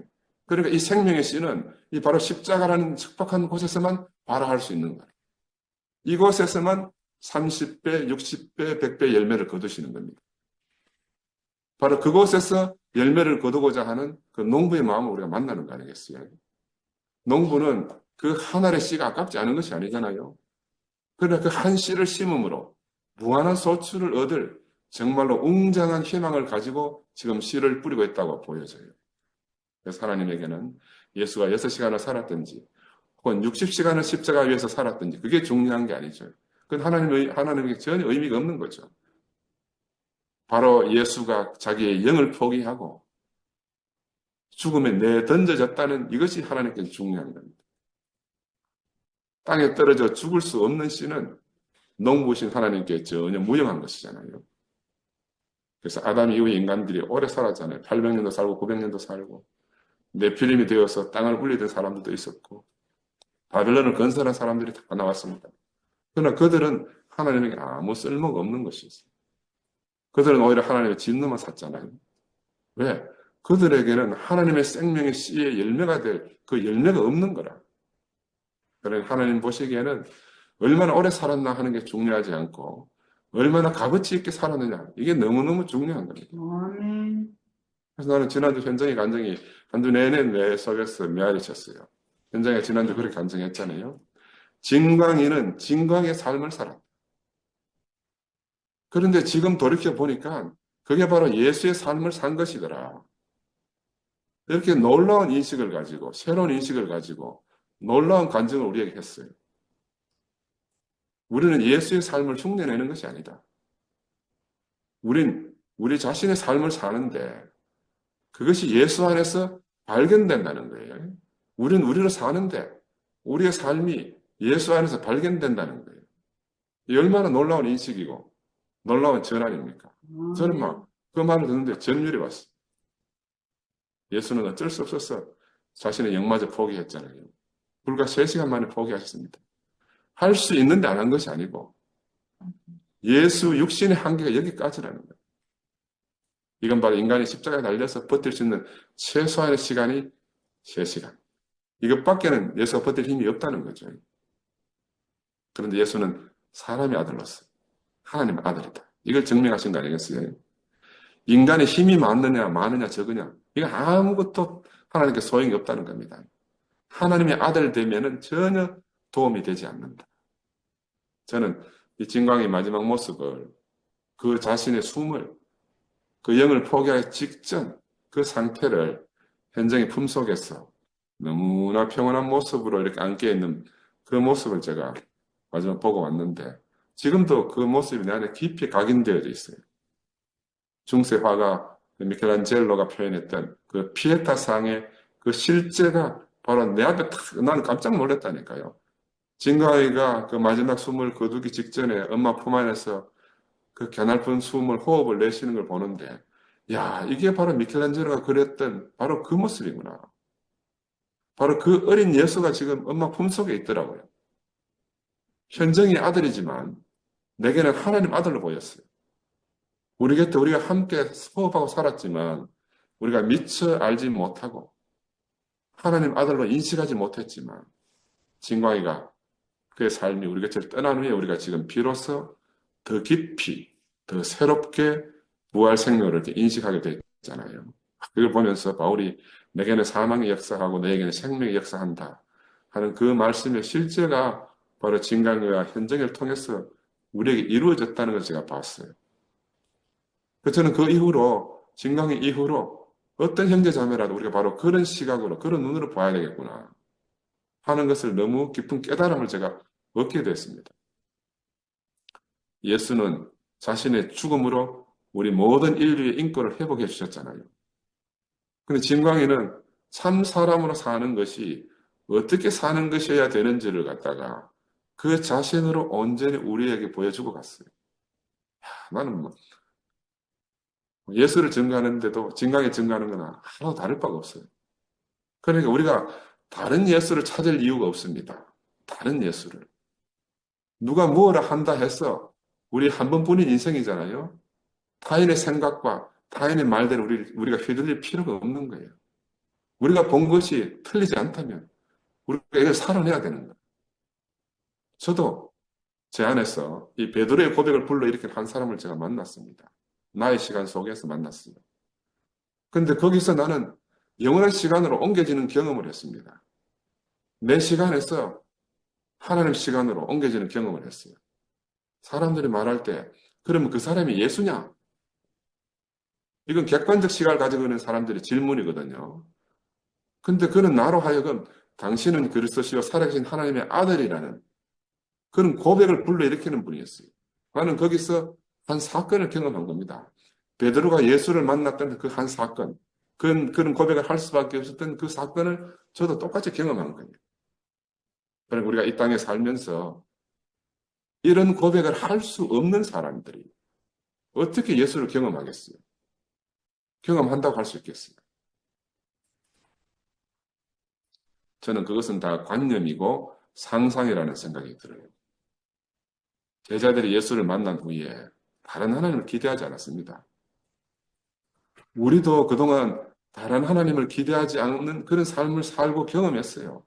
그러니까 이 생명의 씨는 이 바로 십자가라는 척박한 곳에서만 발화할 수 있는 거예요. 이곳에서만 30배, 60배, 100배 열매를 거두시는 겁니다. 바로 그곳에서 열매를 거두고자 하는 그 농부의 마음을 우리가 만나는 거 아니겠어요? 농부는 그 한 알의 씨가 아깝지 않은 것이 아니잖아요. 그러나 그 한 씨를 심음으로 무한한 소출을 얻을 정말로 웅장한 희망을 가지고 지금 씨를 뿌리고 있다고 보여져요. 그래서 하나님에게는 예수가 6시간을 살았든지 혹은 60시간을 십자가 위에서 살았든지 그게 중요한 게 아니죠. 그건 하나님에게 전혀 의미가 없는 거죠. 바로 예수가 자기의 영을 포기하고 죽음에 내던져졌다는 이것이 하나님께 중요한 겁니다. 땅에 떨어져 죽을 수 없는 씨는 농부신 하나님께 전혀 무용한 것이잖아요. 그래서 아담 이후의 인간들이 오래 살았잖아요. 800년도 살고 900년도 살고 네피림이 되어서 땅을 울리던 사람들도 있었고 바벨론을 건설한 사람들이 다 나왔습니다. 그러나 그들은 하나님에게 아무 쓸모가 없는 것이었어요. 그들은 오히려 하나님의 진노만 샀잖아요. 왜? 그들에게는 하나님의 생명의 씨의 열매가 될 그 열매가 없는 거라. 그러니까 하나님 보시기에는 얼마나 오래 살았나 하는 게 중요하지 않고 얼마나 값어치 있게 살았느냐 이게 너무너무 중요한 겁니다. 아멘. 그래서 나는 지난주 현장의 간증이 한 주 내내 내 속에서 메아리 쳤어요. 현장에 지난주 그렇게 간증했잖아요. 진광이는 진광의 삶을 살았다. 그런데 지금 돌이켜 보니까 그게 바로 예수의 삶을 산 것이더라. 이렇게 놀라운 인식을 가지고 새로운 인식을 가지고 놀라운 간증을 우리에게 했어요. 우리는 예수의 삶을 흉내내는 것이 아니다. 우리 자신의 삶을 사는데 그것이 예수 안에서 발견된다는 거예요. 우리는 우리로 사는데 우리의 삶이 예수 안에서 발견된다는 거예요. 이 얼마나 놀라운 인식이고 놀라운 전환입니까? 저는 막 그 말을 듣는데 전율이 왔어요. 예수는 어쩔 수 없어서 자신의 영마저 포기했잖아요. 불과 3시간 만에 포기하셨습니다. 할 수 있는데 안 한 것이 아니고 예수 육신의 한계가 여기까지라는 거예요. 이건 바로 인간이 십자가에 달려서 버틸 수 있는 최소한의 시간이 3시간. 이것밖에는 예수가 버틸 힘이 없다는 거죠. 그런데 예수는 사람의 아들로서 하나님의 아들이다. 이걸 증명하신 거 아니겠어요? 인간의 힘이 많느냐 적으냐 이거 아무것도 하나님께 소용이 없다는 겁니다. 하나님의 아들 되면은 전혀 도움이 되지 않는다. 저는 이 진광의 마지막 모습을 그 자신의 숨을 그 영을 포기하기 직전 그 상태를 현정의 품속에서 너무나 평온한 모습으로 이렇게 안겨 있는 그 모습을 제가 마지막 보고 왔는데 지금도 그 모습이 내 안에 깊이 각인되어져 있어요. 중세 화가 미켈란젤로가 표현했던 그 피에타상의 그 실제가 바로 내 앞에 탁, 나는 깜짝 놀랐다니까요. 진가이가 그 마지막 숨을 거두기 직전에 엄마 품 안에서 그 갸냘픈 숨을 호흡을 내쉬는 걸 보는데, 야, 이게 바로 미켈란젤로가 그렸던 바로 그 모습이구나. 바로 그 어린 예수가 지금 엄마 품속에 있더라고요. 현정이 아들이지만 내게는 하나님 아들로 보였어요. 우리 곁에 우리가 함께 호흡하고 살았지만 우리가 미처 알지 못하고 하나님 아들로 인식하지 못했지만 진광이가 그의 삶이 우리 곁을 떠난 후에 우리가 지금 비로소 더 깊이 더 새롭게 부활 생명을 이렇게 인식하게 됐잖아요. 그걸 보면서 바울이 내게는 사망의 역사하고 너에게는 생명의 역사한다 하는 그 말씀의 실제가 바로 진광이와 현정을 통해서 우리에게 이루어졌다는 것을 제가 봤어요. 그래서 저는 그 이후로 진강의 이후로 어떤 형제자매라도 우리가 바로 그런 시각으로 그런 눈으로 봐야 되겠구나 하는 것을 너무 깊은 깨달음을 제가 얻게 됐습니다. 예수는 자신의 죽음으로 우리 모든 인류의 인권을 회복해 주셨잖아요. 근데 진광이는 참 사람으로 사는 것이 어떻게 사는 것이어야 되는지를 갖다가 그 자신으로 온전히 우리에게 보여주고 갔어요. 나는 뭐 예수를 증거하는데도 진강에 증거하는 거나 하나도 다를 바가 없어요. 그러니까 우리가 다른 예수를 찾을 이유가 없습니다. 다른 예수를. 누가 무엇을 한다 해서 우리 한 번뿐인 인생이잖아요. 타인의 생각과 타인의 말대로 우리가 휘둘릴 필요가 없는 거예요. 우리가 본 것이 틀리지 않다면 우리가 이걸 살아내야 되는 거예요. 저도 제 안에서 이 베드로의 고백을 불러일으킨 한 사람을 제가 만났습니다. 나의 시간 속에서 만났어요. 근데 거기서 나는 영원한 시간으로 옮겨지는 경험을 했습니다. 내 시간에서 하나님 시간으로 옮겨지는 경험을 했어요. 사람들이 말할 때, 그러면 그 사람이 예수냐? 이건 객관적 시각을 가지고 있는 사람들의 질문이거든요. 근데 그는 나로 하여금 당신은 그리스도시요 살아계신 하나님의 아들이라는 그런 고백을 불러일으키는 분이었어요. 나는 거기서 한 사건을 경험한 겁니다. 베드로가 예수를 만났던 그 한 사건, 그런 고백을 할 수밖에 없었던 그 사건을 저도 똑같이 경험한 거예요. 그러니까 우리가 이 땅에 살면서 이런 고백을 할 수 없는 사람들이 어떻게 예수를 경험하겠어요? 경험한다고 할 수 있겠어요? 저는 그것은 다 관념이고 상상이라는 생각이 들어요. 제자들이 예수를 만난 후에 다른 하나님을 기대하지 않았습니다. 우리도 그동안 다른 하나님을 기대하지 않는 그런 삶을 살고 경험했어요.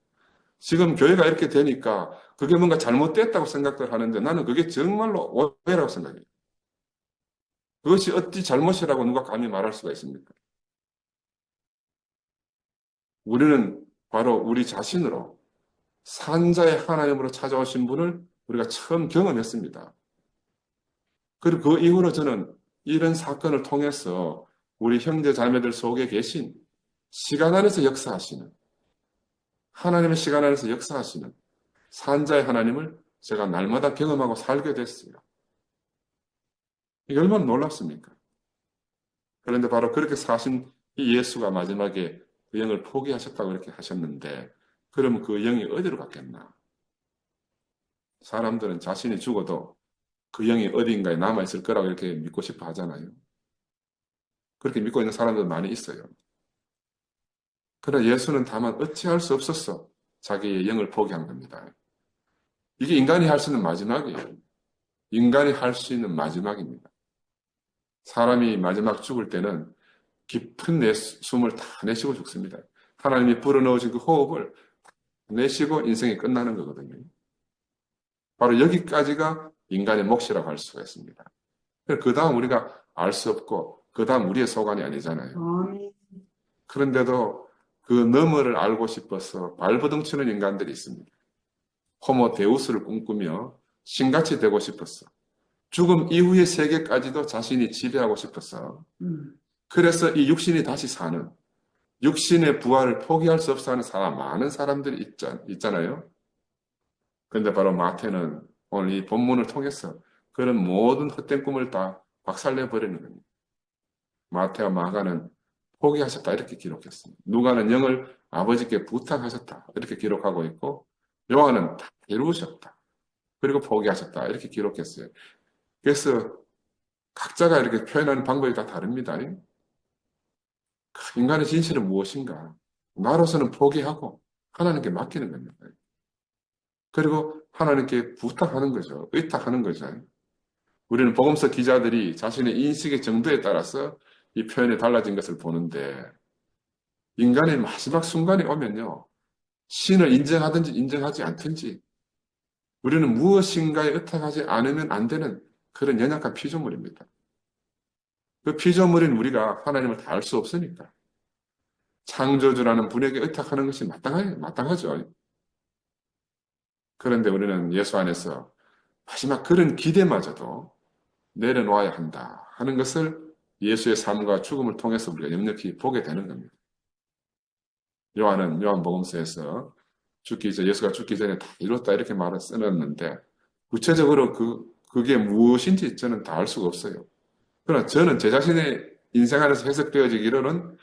지금 교회가 이렇게 되니까 그게 뭔가 잘못됐다고 생각들 하는데 나는 그게 정말로 오해라고 생각해요. 그것이 어찌 잘못이라고 누가 감히 말할 수가 있습니까? 우리는 바로 우리 자신으로 산자의 하나님으로 찾아오신 분을 우리가 처음 경험했습니다. 그리고 그 이후로 저는 이런 사건을 통해서 우리 형제 자매들 속에 계신 시간 안에서 역사하시는 하나님의 시간 안에서 역사하시는 산자의 하나님을 제가 날마다 경험하고 살게 됐어요. 이게 얼마나 놀랍습니까? 그런데 바로 그렇게 사신 이 예수가 마지막에 그 영을 포기하셨다고 이렇게 하셨는데 그러면 그 영이 어디로 갔겠나? 사람들은 자신이 죽어도 그 영이 어딘가에 남아있을 거라고 이렇게 믿고 싶어 하잖아요. 그렇게 믿고 있는 사람들 많이 있어요. 그러나 예수는 다만 어찌할 수 없었어. 자기의 영을 포기한 겁니다. 이게 인간이 할 수 있는 마지막이에요. 인간이 할 수 있는 마지막입니다. 사람이 마지막 죽을 때는 깊은 숨을 다 내쉬고 죽습니다. 하나님이 불어넣으신 그 호흡을 내쉬고 인생이 끝나는 거거든요. 바로 여기까지가 인간의 몫이라고 할 수가 있습니다. 그 다음 우리가 알 수 없고 그 다음 우리의 소관이 아니잖아요. 아멘. 그런데도 그 너머를 알고 싶어서 발버둥치는 인간들이 있습니다. 호모 데우스를 꿈꾸며 신같이 되고 싶었어. 죽음 이후의 세계까지도 자신이 지배하고 싶었어. 그래서 이 육신이 다시 사는, 육신의 부활을 포기할 수 없어 하는 많은 사람들이 있잖아요. 그런데 바로 마태는 오늘 이 본문을 통해서 그런 모든 헛된 꿈을 다 박살내버리는 겁니다. 마태와 마가는 포기하셨다 이렇게 기록했습니다. 누가는 영을 아버지께 부탁하셨다 이렇게 기록하고 있고, 요한은 다 이루셨다 그리고 포기하셨다 이렇게 기록했어요. 그래서 각자가 이렇게 표현하는 방법이 다 다릅니다. 인간의 진실은 무엇인가? 나로서는 포기하고 하나님께 맡기는 겁니다. 그리고 하나님께 부탁하는 거죠. 의탁하는 거죠. 우리는 복음서 기자들이 자신의 인식의 정도에 따라서 이 표현이 달라진 것을 보는데, 인간의 마지막 순간이 오면요, 신을 인정하든지 인정하지 않든지 우리는 무엇인가에 의탁하지 않으면 안 되는 그런 연약한 피조물입니다. 그 피조물인 우리가 하나님을 다 알 수 없으니까 창조주라는 분에게 의탁하는 것이 마땅하죠. 그런데 우리는 예수 안에서 마지막 그런 기대마저도 내려놓아야 한다 하는 것을 예수의 삶과 죽음을 통해서 우리가 역력히 보게 되는 겁니다. 요한은 요한복음서에서 예수가 죽기 전에 다 이뤘다 이렇게 말을 써놨는데, 구체적으로 그게 무엇인지 저는 다 알 수가 없어요. 그러나 저는 제 자신의 인생 안에서 해석되어지기로는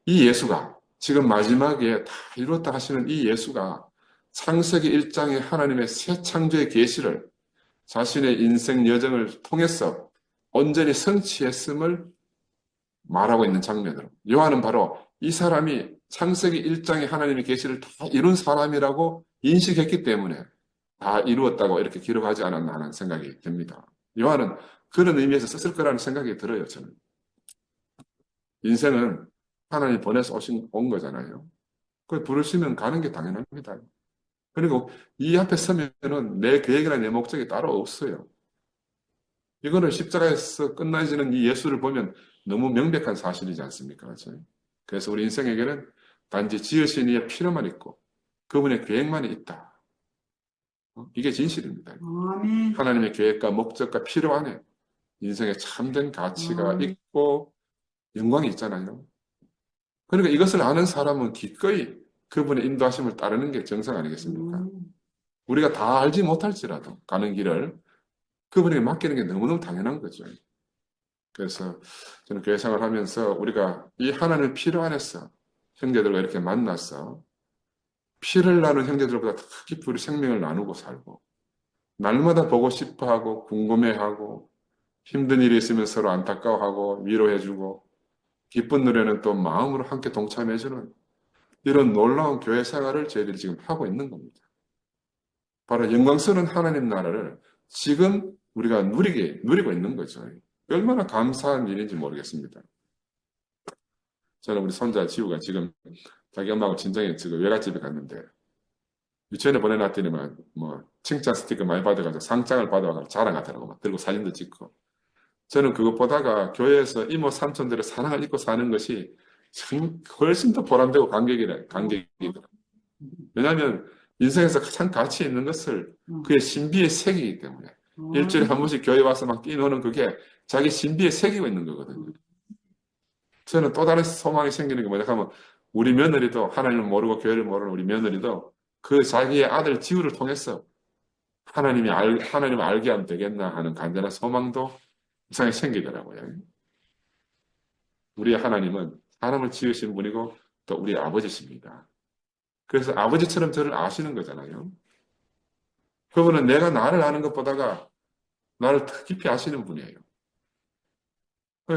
이 예수가 지금 마지막에 다 이뤘다 하시는 이 예수가 창세기 1장의 하나님의 새 창조의 계시를 자신의 인생 여정을 통해서 온전히 성취했음을 말하고 있는 장면으로, 요한은 바로 이 사람이 창세기 1장의 하나님의 계시를 다 이룬 사람이라고 인식했기 때문에 다 이루었다고 이렇게 기록하지 않았나 하는 생각이 듭니다. 요한은 그런 의미에서 썼을 거라는 생각이 들어요, 저는. 인생은 하나님이 보내서 온 거잖아요. 그 부르시면 가는 게 당연합니다. 그리고 이 앞에 서면은 내 계획이나 내 목적이 따로 없어요. 이거는 십자가에서 끝나지는 이 예수를 보면 너무 명백한 사실이지 않습니까? 그렇죠? 그래서 우리 인생에게는 단지 지으신 이의 필요만 있고 그분의 계획만이 있다. 이게 진실입니다. 아멘. 하나님의 계획과 목적과 필요 안에 인생의 참된 가치가 아멘. 있고 영광이 있잖아요. 그러니까 이것을 아는 사람은 기꺼이 그분의 인도하심을 따르는 게 정상 아니겠습니까? 우리가 다 알지 못할지라도 가는 길을 그분에게 맡기는 게 너무너무 당연한 거죠. 그래서 저는 교회 생활하면서 우리가 이 하나님의 필요 안에서 형제들과 이렇게 만나서 피를 나눈 형제들보다 더 깊이 우리 생명을 나누고 살고, 날마다 보고 싶어하고 궁금해하고 힘든 일이 있으면 서로 안타까워하고 위로해주고 기쁜 노래는 또 마음으로 함께 동참해주는 이런 놀라운 교회 생활을 저희들이 지금 하고 있는 겁니다. 바로 영광스러운 하나님 나라를 지금 우리가 누리고 있는 거죠. 얼마나 감사한 일인지 모르겠습니다. 저는 우리 손자 지우가 지금 자기 엄마하고 친정에 지금 외갓집에 갔는데, 유치원에 보내놨더니 뭐 칭찬 스티커 많이 받아가지고 상장을 받아가지고 자랑하더라고. 막 들고 사진도 찍고. 저는 그거 보다가 교회에서 이모 삼촌들의 사랑을 잊고 사는 것이 훨씬 더 보람되고 감격이더라고요. 왜냐하면 인생에서 가장 가치 있는 것을 그의 신비에 새기기 때문에, 일주일에 한 번씩 교회 와서 막 뛰노는 그게 자기 신비에 새기고 있는 거거든요. 저는 또 다른 소망이 생기는 게 뭐냐 하면, 우리 며느리도, 하나님을 모르고 교회를 모르는 우리 며느리도 그 자기의 아들 지우를 통해서 하나님을 알게 하면 되겠나 하는 간절한 소망도 이상하게 생기더라고요. 우리의 하나님은 사람을 지으신 분이고 또 우리 아버지십니다. 그래서 아버지처럼 저를 아시는 거잖아요. 그분은 내가 나를 아는 것보다가 나를 더 깊이 아시는 분이에요.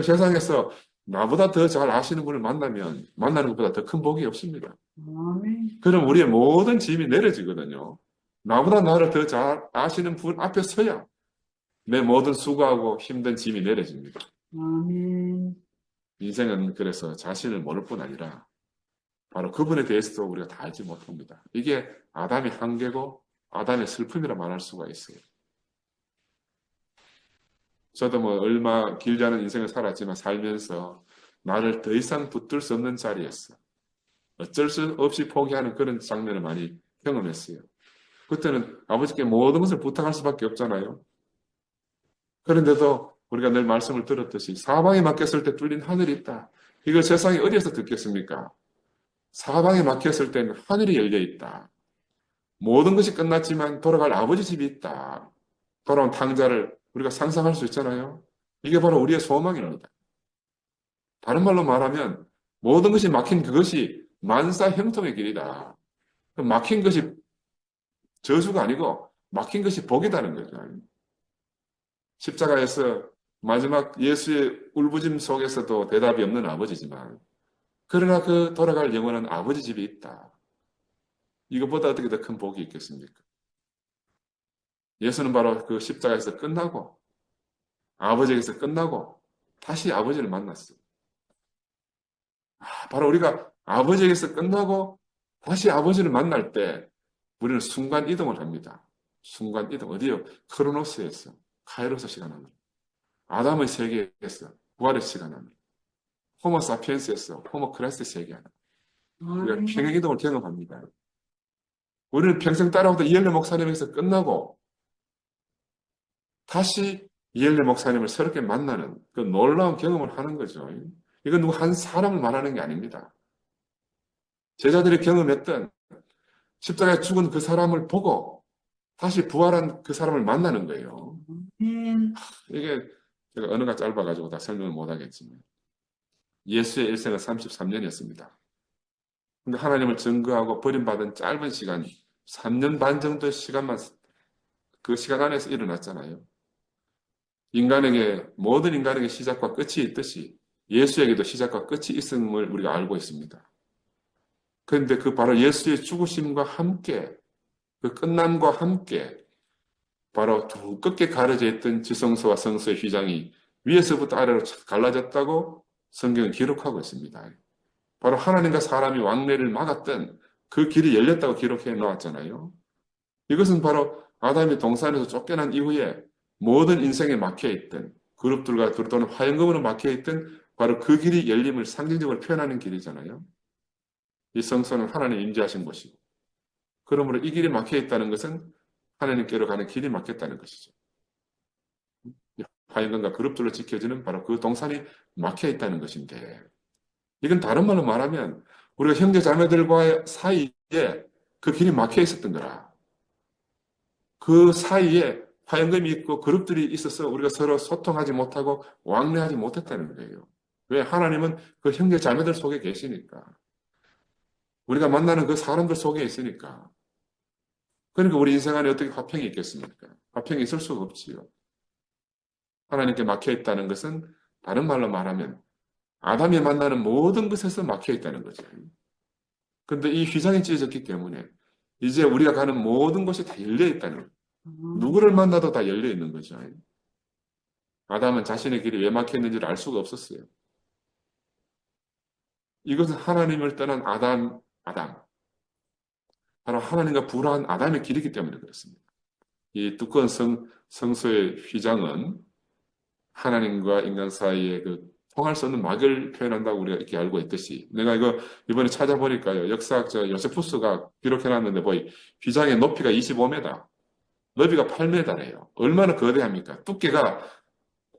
세상에서 나보다 더 잘 아시는 분을 만나면 만나는 것보다 더 큰 복이 없습니다. 아멘. 그럼 우리의 모든 짐이 내려지거든요. 나보다 나를 더 잘 아시는 분 앞에 서야 내 모든 수고하고 힘든 짐이 내려집니다. 아멘. 인생은 그래서 자신을 모를 뿐 아니라 바로 그분에 대해서도 우리가 다 알지 못합니다. 이게 아담의 한계고 아담의 슬픔이라 말할 수가 있어요. 저도 뭐 얼마 길지 않은 인생을 살았지만 살면서 나를 더 이상 붙들 수 없는 자리였어. 어쩔 수 없이 포기하는 그런 장면을 많이 경험했어요. 그때는 아버지께 모든 것을 부탁할 수밖에 없잖아요. 그런데도 우리가 늘 말씀을 들었듯이 사방에 막혔을 때 뚫린 하늘이 있다. 이걸 세상에 어디에서 듣겠습니까? 사방에 막혔을 때는 하늘이 열려 있다. 모든 것이 끝났지만 돌아갈 아버지 집이 있다. 돌아온 탕자를 우리가 상상할 수 있잖아요. 이게 바로 우리의 소망입니다. 다른 말로 말하면 모든 것이 막힌 그것이 만사 형통의 길이다. 막힌 것이 저주가 아니고 막힌 것이 복이다는 거죠. 십자가에서 마지막 예수의 울부짖음 속에서도 대답이 없는 아버지지만 그러나 그 돌아갈 영원한 아버지 집이 있다. 이것보다 어떻게 더 큰 복이 있겠습니까? 예수는 바로 그 십자가에서 끝나고 아버지에게서 끝나고 다시 아버지를 만났어요. 바로 우리가 아버지에게서 끝나고 다시 아버지를 만날 때 우리는 순간 이동을 합니다. 순간 이동. 어디요? 크로노스에서 카이로스 시간 안으로. 아담의 세계에서 부활의 시간 안으로. 호모 사피엔스에서 호모 크라이스트 세계 안으로. 우리가 아멘. 평행 이동을 경험합니다. 우리는 평생 따라오던 이엘레 목사님에게서 끝나고 다시 이엘레 목사님을 새롭게 만나는 그 놀라운 경험을 하는 거죠. 이건 누구 한 사람을 말하는 게 아닙니다. 제자들이 경험했던 십자가에 죽은 그 사람을 보고 다시 부활한 그 사람을 만나는 거예요. 아멘. 이게 제가 언어가 짧아가지고 다 설명을 못하겠지만 예수의 일생은 33년이었습니다. 근데 하나님을 증거하고 버림받은 짧은 시간, 3년 반 정도의 시간만 그 시간 안에서 일어났잖아요. 모든 인간에게 시작과 끝이 있듯이 예수에게도 시작과 끝이 있음을 우리가 알고 있습니다. 그런데 그 바로 예수의 죽으심과 함께 그 끝남과 함께 바로 두껍게 가려져 있던 지성소와 성소의 휘장이 위에서부터 아래로 갈라졌다고 성경은 기록하고 있습니다. 바로 하나님과 사람이 왕래를 막았던 그 길이 열렸다고 기록해 놓았잖아요. 이것은 바로 아담이 동산에서 쫓겨난 이후에 모든 인생에 막혀있던 그룹들과 또는 화영금으로 막혀있던 바로 그 길이 열림을 상징적으로 표현하는 길이잖아요. 이 성소는 하나님 임재하신 곳이고 그러므로 이 길이 막혀있다는 것은 하나님께로 가는 길이 막혔다는 것이죠. 화영금과 그룹들로 지켜지는 바로 그 동산이 막혀있다는 것인데 이건 다른 말로 말하면 우리가 형제 자매들과의 사이에 그 길이 막혀 있었던 거라. 그 사이에 화영금이 있고 그룹들이 있어서 우리가 서로 소통하지 못하고 왕래하지 못했다는 거예요. 왜? 하나님은 그 형제 자매들 속에 계시니까. 우리가 만나는 그 사람들 속에 있으니까. 그러니까 우리 인생 안에 어떻게 화평이 있겠습니까? 화평이 있을 수가 없지요. 하나님께 막혀 있다는 것은 다른 말로 말하면 아담이 만나는 모든 것에서 막혀 있다는 거죠. 그런데 이 휘장이 찢어졌기 때문에 이제 우리가 가는 모든 것이 다 열려 있다는 거예요. 누구를 만나도 다 열려 있는 거죠. 아담은 자신의 길이 왜 막혀 있는지를 알 수가 없었어요. 이것은 하나님을 떠난 아담. 바로 하나님과 불화한 아담의 길이기 때문에 그렇습니다. 이 두꺼운 성소의 휘장은 하나님과 인간 사이의 그 통할 수 없는 막을 표현한다고 우리가 이렇게 알고 있듯이 내가 이거 이번에 찾아보니까요. 역사학자 요세푸스가 기록해놨는데 보이 휘장의 높이가 25m, 넓이가 8m래요. 얼마나 거대합니까? 두께가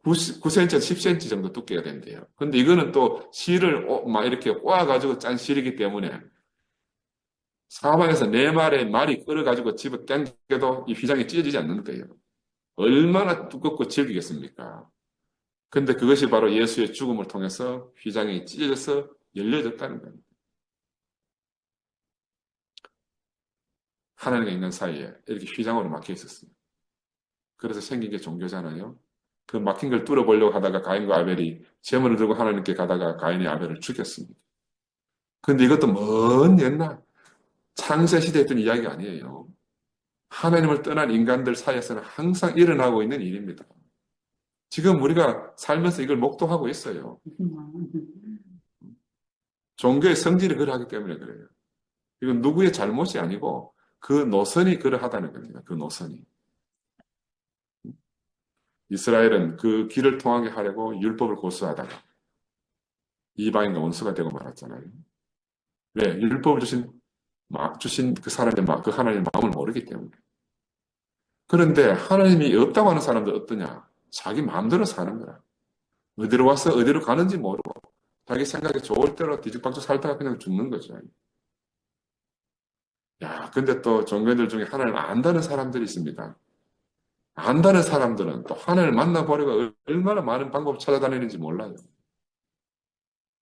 9cm, 10cm 정도 두께가 된대요. 근데 이거는 또 실을 막 이렇게 꼬아가지고 짠 실이기 때문에 사방에서 네 마리의 말이 끌어가지고 집어 당겨도 이 휘장이 찢어지지 않는 거예요. 얼마나 두껍고 질기겠습니까? 근데 그것이 바로 예수의 죽음을 통해서 휘장이 찢어져서 열려졌다는 겁니다. 하나님과 인간 사이에 이렇게 휘장으로 막혀 있었어요. 그래서 생긴 게 종교잖아요. 그 막힌 걸 뚫어보려고 하다가 가인과 아벨이 제물을 들고 하나님께 가다가 가인이 아벨을 죽였습니다. 근데 이것도 먼 옛날 창세 시대에 했던 이야기가 아니에요. 하나님을 떠난 인간들 사이에서는 항상 일어나고 있는 일입니다. 지금 우리가 살면서 이걸 목도하고 있어요. 종교의 성질이 그러하기 때문에 그래요. 이건 누구의 잘못이 아니고 그 노선이 그러하다는 겁니다. 그 노선이. 이스라엘은 그 길을 통하게 하려고 율법을 고수하다가 이방인과 원수가 되고 말았잖아요. 왜? 율법을 주신 그 사람의 그 하나님의 마음을 모르기 때문에. 그런데 하나님이 없다고 하는 사람들 어떠냐? 자기 마음대로 사는 거야. 어디로 와서 어디로 가는지 모르고 자기 생각이 좋을 대로 뒤죽박죽 살다가 그냥 죽는 거죠. 야, 근데 또 종교인들 중에 하나님을 안다는 사람들이 있습니다. 안다는 사람들은 또 하나님을 만나보려고 얼마나 많은 방법을 찾아다니는지 몰라요.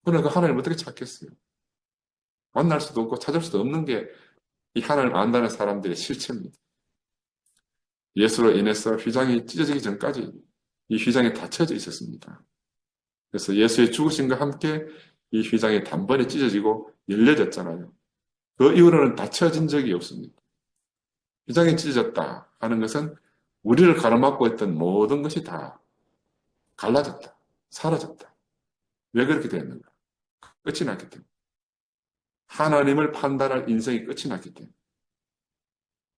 그러니까 그 하나님을 어떻게 찾겠어요? 만날 수도 없고 찾을 수도 없는 게 이 하나님을 안다는 사람들의 실체입니다. 예수로 인해서 휘장이 찢어지기 전까지 이 휘장이 닫혀져 있었습니다. 그래서 예수의 죽으심과 함께 이 휘장이 단번에 찢어지고 열려졌잖아요. 그 이후로는 닫혀진 적이 없습니다. 휘장이 찢어졌다 하는 것은 우리를 가로막고 있던 모든 것이 다 갈라졌다. 사라졌다. 왜 그렇게 됐는가? 끝이 났기 때문에. 하나님을 판단할 인생이 끝이 났기 때문에.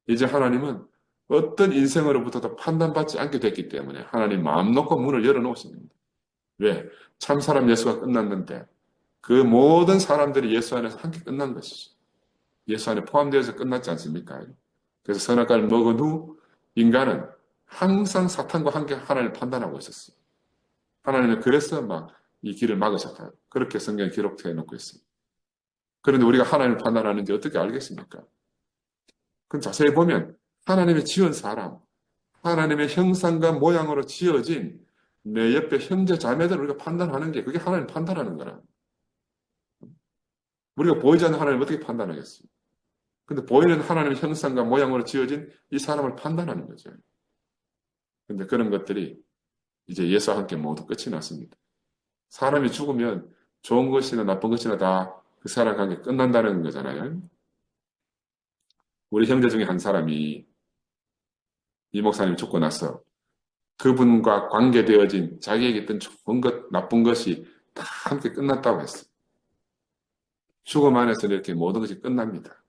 이제 하나님은 어떤 인생으로부터도 판단받지 않게 됐기 때문에 하나님 마음 놓고 문을 열어놓으십니다. 왜? 참사람 예수가 끝났는데 그 모든 사람들이 예수 안에서 함께 끝난 것이죠. 예수 안에 포함되어서 끝났지 않습니까? 그래서 선악과를 먹은 후 인간은 항상 사탄과 함께 하나님을 판단하고 있었어요. 하나님은 그래서 막 이 길을 막으셨다. 그렇게 성경에 기록되어 놓고 있습니다. 그런데 우리가 하나님을 판단하는지 어떻게 알겠습니까? 그럼 자세히 보면 하나님의 지은 사람, 하나님의 형상과 모양으로 지어진 내 옆에 형제 자매들을 우리가 판단하는 게 그게 하나님 판단하는 거라. 우리가 보이지 않는 하나님을 어떻게 판단하겠어요? 근데 보이는 하나님의 형상과 모양으로 지어진 이 사람을 판단하는 거죠. 근데 그런 것들이 이제 예수와 함께 모두 끝이 났습니다. 사람이 죽으면 좋은 것이나 나쁜 것이나 다 그 사람과 함께 끝난다는 거잖아요. 우리 형제 중에 한 사람이 이 목사님 죽고 나서 그분과 관계되어진 자기에게 있던 좋은 것, 나쁜 것이 다 함께 끝났다고 했어요. 죽음 안에서 이렇게 모든 것이 끝납니다.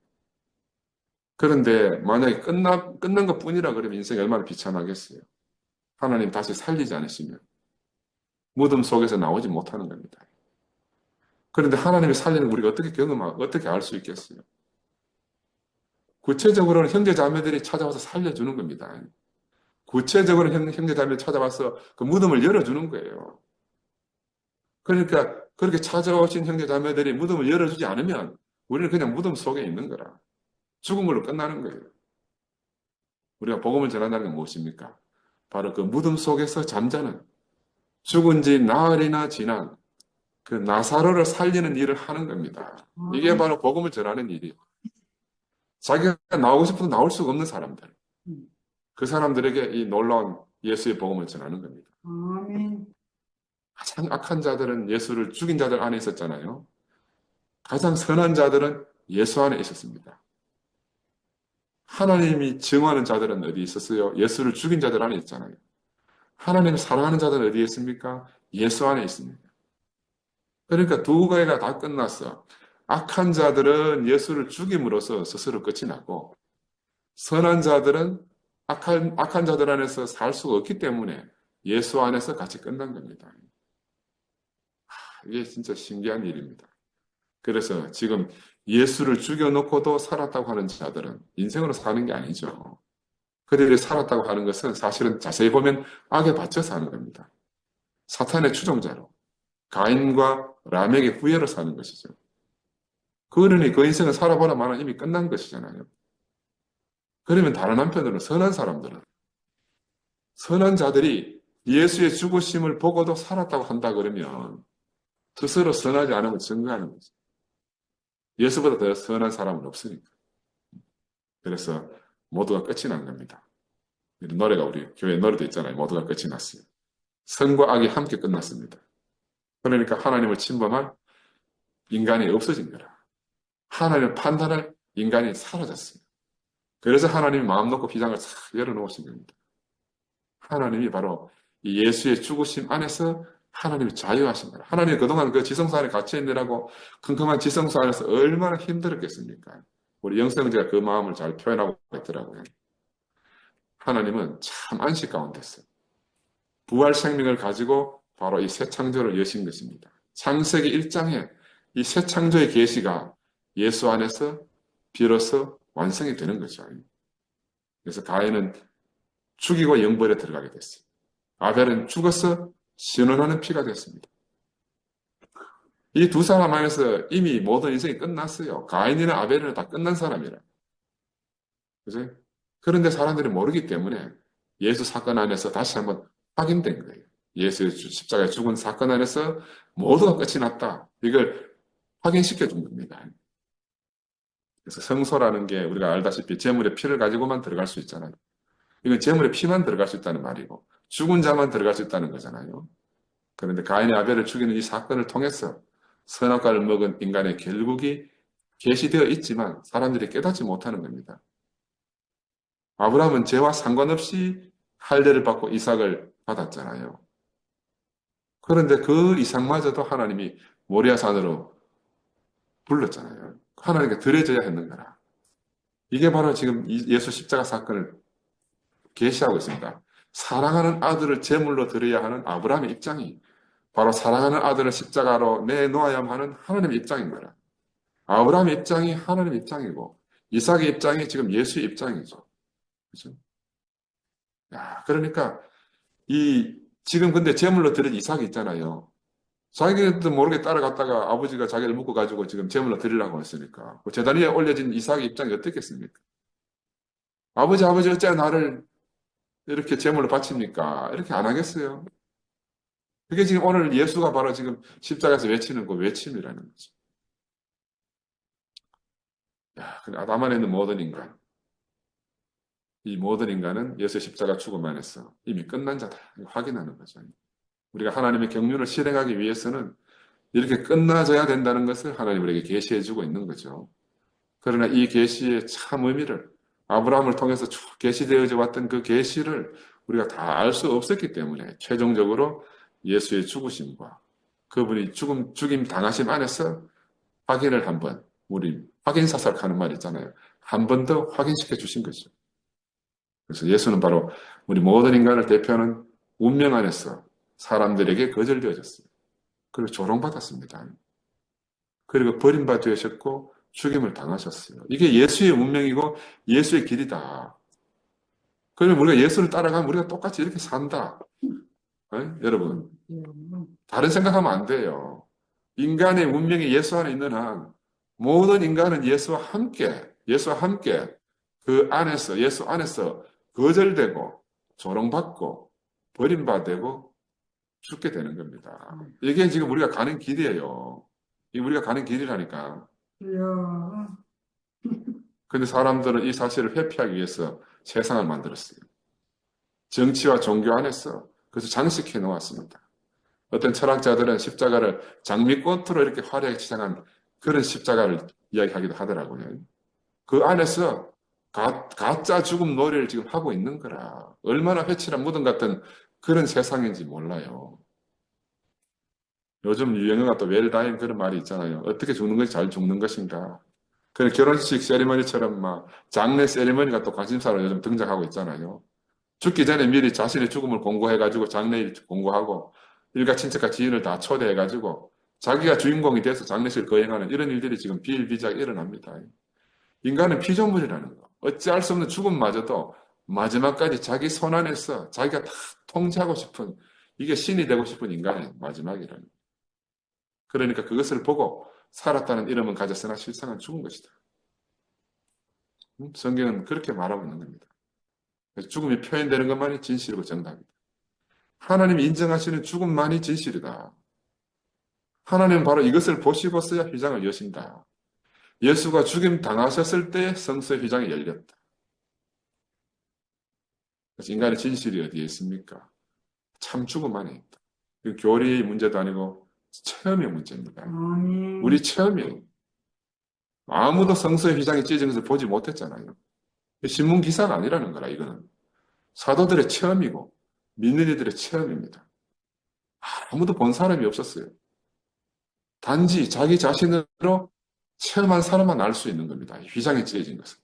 그런데 만약에 끝난 것 뿐이라 그러면 인생이 얼마나 비참하겠어요. 하나님 다시 살리지 않으시면 무덤 속에서 나오지 못하는 겁니다. 그런데 하나님이 살리는 우리가 어떻게 경험하고 어떻게 알 수 있겠어요? 구체적으로는 형제 자매들이 찾아와서 살려주는 겁니다. 구체적으로 형제 자매 찾아와서 그 무덤을 열어주는 거예요. 그러니까 그렇게 찾아오신 형제 자매들이 무덤을 열어주지 않으면 우리는 그냥 무덤 속에 있는 거라. 죽음으로 끝나는 거예요. 우리가 복음을 전한다는 건 무엇입니까? 바로 그 무덤 속에서 잠자는 죽은 지 나흘이나 지난 그 나사로를 살리는 일을 하는 겁니다. 이게 바로 복음을 전하는 일이에요. 자기가 나오고 싶어도 나올 수가 없는 사람들. 그 사람들에게 이 놀라운 예수의 복음을 전하는 겁니다. 아멘. 가장 악한 자들은 예수를 죽인 자들 안에 있었잖아요. 가장 선한 자들은 예수 안에 있었습니다. 하나님이 증오하는 자들은 어디 있었어요? 예수를 죽인 자들 안에 있잖아요. 하나님을 사랑하는 자들은 어디에 있습니까? 예수 안에 있습니다. 그러니까 두 가지가 다 끝났어. 악한 자들은 예수를 죽임으로써 스스로 끝이 나고, 선한 자들은 악한 자들 안에서 살 수가 없기 때문에 예수 안에서 같이 끝난 겁니다. 이게 진짜 신기한 일입니다. 그래서 지금 예수를 죽여놓고도 살았다고 하는 자들은 인생으로 사는 게 아니죠. 그들이 살았다고 하는 것은 사실은 자세히 보면 악에 받쳐서 하는 겁니다. 사탄의 추종자로, 가인과 라멕의 후예로 사는 것이죠. 그러니 그 인생은 살아보나마나 이미 끝난 것이잖아요. 그러면 다른 한편으로는 선한 사람들은, 선한 자들이 예수의 죽으심을 보고도 살았다고 한다 그러면 스스로 선하지 않음을 증거하는 거죠. 예수보다 더 선한 사람은 없으니까. 그래서 모두가 끝이 난 겁니다. 노래가 우리 교회 노래도 있잖아요. 모두가 끝이 났어요. 선과 악이 함께 끝났습니다. 그러니까 하나님을 침범할 인간이 없어진 거라. 하나님을 판단할 인간이 사라졌어요. 그래서 하나님이 마음 놓고 휘장을 싹 열어놓으신 겁니다. 하나님이 바로 이 예수의 죽으심 안에서 하나님이 자유하신 거예요. 하나님이 그동안 그 지성소 안에 갇혀 있느라고 컴컴한 지성소 안에서 얼마나 힘들었겠습니까? 우리 영성제가 그 마음을 잘 표현하고 있더라고요. 하나님은 참 안식 가운데 있어요. 부활 생명을 가지고 바로 이 새 창조를 여신 것입니다. 창세기 1장에 이 새 창조의 계시가 예수 안에서 비로소 완성이 되는 거죠. 그래서 가인은 죽이고 영벌에 들어가게 됐어요. 아벨은 죽어서 신원하는 피가 됐습니다. 이 두 사람 안에서 이미 모든 인생이 끝났어요. 가인이나 아벨이나 다 끝난 사람이라. 그죠? 그런데 사람들이 모르기 때문에 예수 사건 안에서 다시 한번 확인된 거예요. 예수의 십자가에 죽은 사건 안에서 모두가 끝이 났다. 이걸 확인시켜 준 겁니다. 그래서 성소라는 게 우리가 알다시피 제물의 피를 가지고만 들어갈 수 있잖아요. 이건 제물의 피만 들어갈 수 있다는 말이고 죽은 자만 들어갈 수 있다는 거잖아요. 그런데 가인이 아벨을 죽이는 이 사건을 통해서 선악과를 먹은 인간의 결국이 계시되어 있지만 사람들이 깨닫지 못하는 겁니다. 아브라함은 죄와 상관없이 할례를 받고 이삭을 받았잖아요. 그런데 그 이삭마저도 하나님이 모리아산으로 불렀잖아요. 하나님께 드려져야 했는 거라. 이게 바로 지금 예수 십자가 사건을 계시하고 있습니다. 사랑하는 아들을 제물로 드려야 하는 아브라함의 입장이 바로 사랑하는 아들을 십자가로 내놓아야만 하는 하나님의 입장인 거라. 아브라함의 입장이 하나님의 입장이고 이삭의 입장이 지금 예수의 입장이죠. 그죠? 야, 그러니까 지금 근데 제물로 드린 이삭이 있잖아요. 자기도 모르게 따라갔다가 아버지가 자기를 묶어가지고 지금 제물로 드리려고 했으니까. 그 제단 위에 올려진 이삭의 입장이 어떻겠습니까? 아버지, 어째 나를 이렇게 제물로 바칩니까? 이렇게 안 하겠어요. 그게 지금 오늘 예수가 바로 지금 십자가에서 외치는 그 외침이라는 거죠. 야, 근데 아담 안에 있는 모든 인간. 이 모든 인간은 예수의 십자가 죽음 안에서 이미 끝난 자다. 확인하는 거죠. 우리가 하나님의 경륜을 실행하기 위해서는 이렇게 끝나져야 된다는 것을 하나님 우리에게 계시해 주고 있는 거죠. 그러나 이 계시의 참 의미를 아브라함을 통해서 쭉 계시되어져 왔던 그 계시를 우리가 다 알 수 없었기 때문에 최종적으로 예수의 죽으심과 그분이 죽임 당하심 안에서 확인을 한번 우리 확인사살하는 말 있잖아요. 한 번 더 확인시켜 주신 거죠. 그래서 예수는 바로 우리 모든 인간을 대표하는 운명 안에서 사람들에게 거절되어졌어요. 그리고 조롱받았습니다. 그리고 버림받으셨고 죽임을 당하셨어요. 이게 예수의 운명이고 예수의 길이다. 그러면 우리가 예수를 따라가면 우리가 똑같이 이렇게 산다. 여러분, 다른 생각하면 안 돼요. 인간의 운명이 예수 안에 있는 한 모든 인간은 예수와 함께 그 안에서 예수 안에서 거절되고 조롱받고 버림받고 죽게 되는 겁니다. 이게 지금 우리가 가는 길이에요. 이게 우리가 가는 길이라니까. 근데 사람들은 이 사실을 회피하기 위해서 세상을 만들었어요. 정치와 종교 안에서 그래서 장식해 놓았습니다. 어떤 철학자들은 십자가를 장미꽃으로 이렇게 화려하게 치장한 그런 십자가를 이야기하기도 하더라고요. 그 안에서 가짜 죽음 놀이를 지금 하고 있는 거라. 얼마나 회칠한 무덤 같은 그런 세상인지 몰라요. 요즘 유행어가 또 웰다인 그런 말이 있잖아요. 어떻게 죽는 것이 잘 죽는 것인가. 그런 결혼식 세리머니처럼 막 장례 세리머니가 또 관심사로 요즘 등장하고 있잖아요. 죽기 전에 미리 자신의 죽음을 공고해가지고 장례일 공고하고 일가 친척과 지인을 다 초대해가지고 자기가 주인공이 돼서 장례식을 거행하는 이런 일들이 지금 비일비재하게 일어납니다. 인간은 피조물이라는 거. 어찌할 수 없는 죽음마저도 마지막까지 자기 손 안에서 자기가 다 통제하고 싶은 이게 신이 되고 싶은 인간의 마지막이라는 거. 그러니까 그것을 보고 살았다는 이름은 가졌으나 실상은 죽은 것이다. 성경은 그렇게 말하고 있는 겁니다. 그래서 죽음이 표현되는 것만이 진실이고 정답이다. 하나님이 인정하시는 죽음만이 진실이다. 하나님은 바로 이것을 보시고서야 휘장을 여신다. 예수가 죽임 당하셨을 때 성소의 휘장이 열렸다. 그래서 인간의 진실이 어디에 있습니까? 참 죽음 안에 있다. 교리의 문제도 아니고 체험의 문제입니다. 우리 체험이에요. 아무도 성소의 휘장이 찢어진 것을 보지 못했잖아요. 신문 기사가 아니라는 거라, 이거는. 사도들의 체험이고, 믿는 이들의 체험입니다. 아무도 본 사람이 없었어요. 단지 자기 자신으로 체험한 사람만 알 수 있는 겁니다. 휘장이 찢어진 것은.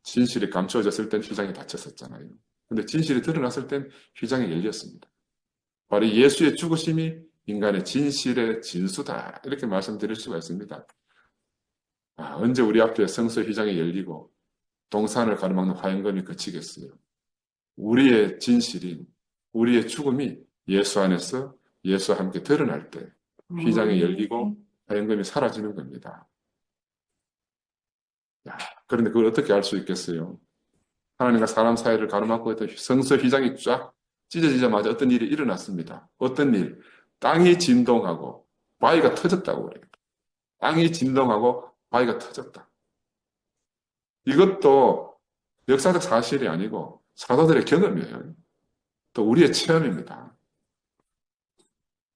진실이 감추어졌을 땐 휘장이 닫혔었잖아요. 근데 진실이 드러났을 땐 휘장이 열렸습니다. 바로 예수의 죽으심이 인간의 진실의 진수다. 이렇게 말씀드릴 수가 있습니다. 언제 우리 앞에 성서 휘장이 열리고 동산을 가로막는 화영검이 그치겠어요. 우리의 진실이, 우리의 죽음이 예수 안에서 예수와 함께 드러날 때 휘장이 열리고 화영검이 사라지는 겁니다. 그런데 그걸 어떻게 알 수 있겠어요? 하나님과 사람 사이를 가로막고 있던 성서 휘장이 쫙 찢어지자마자 어떤 일이 일어났습니다. 어떤 일? 땅이 진동하고 바위가 터졌다고 그래요. 땅이 진동하고 바위가 터졌다. 이것도 역사적 사실이 아니고 사도들의 경험이에요. 또 우리의 체험입니다.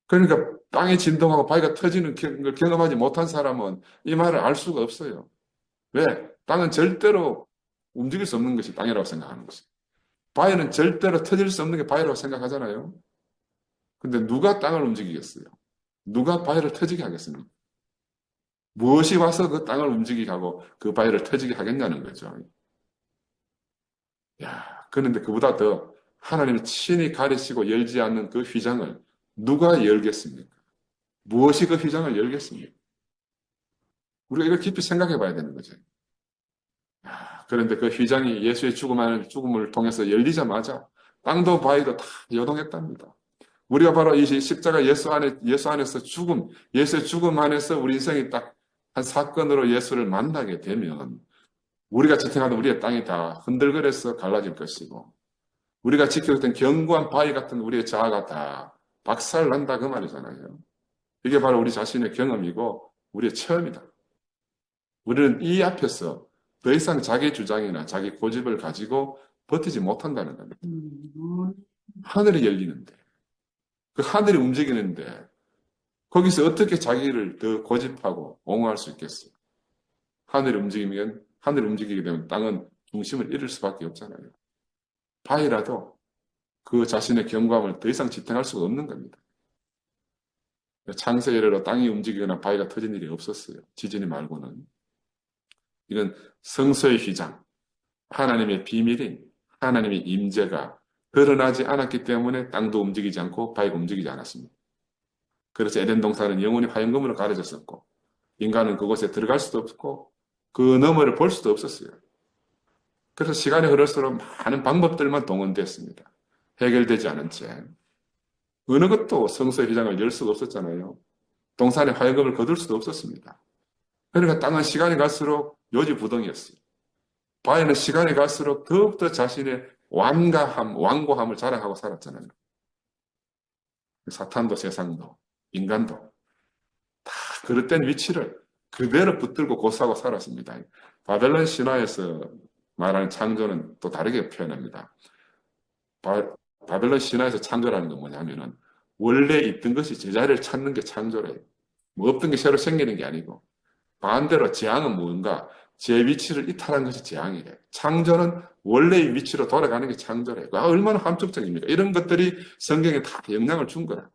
그러니까 땅이 진동하고 바위가 터지는 걸 경험하지 못한 사람은 이 말을 알 수가 없어요. 왜? 땅은 절대로 움직일 수 없는 것이 땅이라고 생각하는 것이에요. 바위는 절대로 터질 수 없는 게 바위라고 생각하잖아요. 근데 누가 땅을 움직이겠어요? 누가 바위를 터지게 하겠습니까? 무엇이 와서 그 땅을 움직이게 하고 그 바위를 터지게 하겠냐는 거죠. 그런데 그보다 더 하나님이 친히 가리시고 열지 않는 그 휘장을 누가 열겠습니까? 무엇이 그 휘장을 열겠습니까? 우리가 이걸 깊이 생각해 봐야 되는 거죠. 그런데 그 휘장이 예수의 죽음을 통해서 열리자마자 땅도 바위도 다 요동했답니다. 우리가 바로 이 십자가 예수 안에서 예수의 죽음 안에서 우리 인생이 딱 한 사건으로 예수를 만나게 되면 우리가 지탱하던 우리의 땅이 다 흔들거려서 갈라질 것이고 우리가 지켜왔던 견고한 바위 같은 우리의 자아가 다 박살난다 그 말이잖아요. 이게 바로 우리 자신의 경험이고 우리의 체험이다. 우리는 이 앞에서 더 이상 자기 주장이나 자기 고집을 가지고 버티지 못한다는 겁니다. 하늘이 열리는데 그 하늘이 움직이는데 거기서 어떻게 자기를 더 고집하고 옹호할 수 있겠어요? 하늘이 움직이게 되면 땅은 중심을 잃을 수밖에 없잖아요. 바위라도 그 자신의 견고함을 더 이상 지탱할 수가 없는 겁니다. 창세 이래로 땅이 움직이거나 바위가 터진 일이 없었어요. 지진이 말고는. 이건 성서의 휘장, 하나님의 비밀인 하나님의 임재가 드러나지 않았기 때문에 땅도 움직이지 않고 바위가 움직이지 않았습니다. 그래서 에덴 동산은 영원히 화영검으로 가려졌었고 인간은 그곳에 들어갈 수도 없고 그 너머를 볼 수도 없었어요. 그래서 시간이 흐를수록 많은 방법들만 동원됐습니다. 해결되지 않은 채 어느 것도 성서의 휘장을 열 수가 없었잖아요. 동산에 화영검을 거둘 수도 없었습니다. 그러니까 땅은 시간이 갈수록 요지부동이었어요. 바위는 시간이 갈수록 더욱더 자신의 완고함을 자랑하고 살았잖아요. 사탄도 세상도 인간도 다 그릇된 위치를 그대로 붙들고 고수하고 살았습니다. 바벨론 신화에서 말하는 창조는 또 다르게 표현합니다. 바벨론 신화에서 창조라는 건 뭐냐면은 원래 있던 것이 제자리를 찾는 게 창조래요. 뭐 없던 게 새로 생기는 게 아니고 반대로 재앙은 뭔가 제 위치를 이탈한 것이 재앙이래. 창조는 원래의 위치로 돌아가는 게 창조래. 얼마나 함축적입니까? 이런 것들이 성경에 다 영향을 준 거라.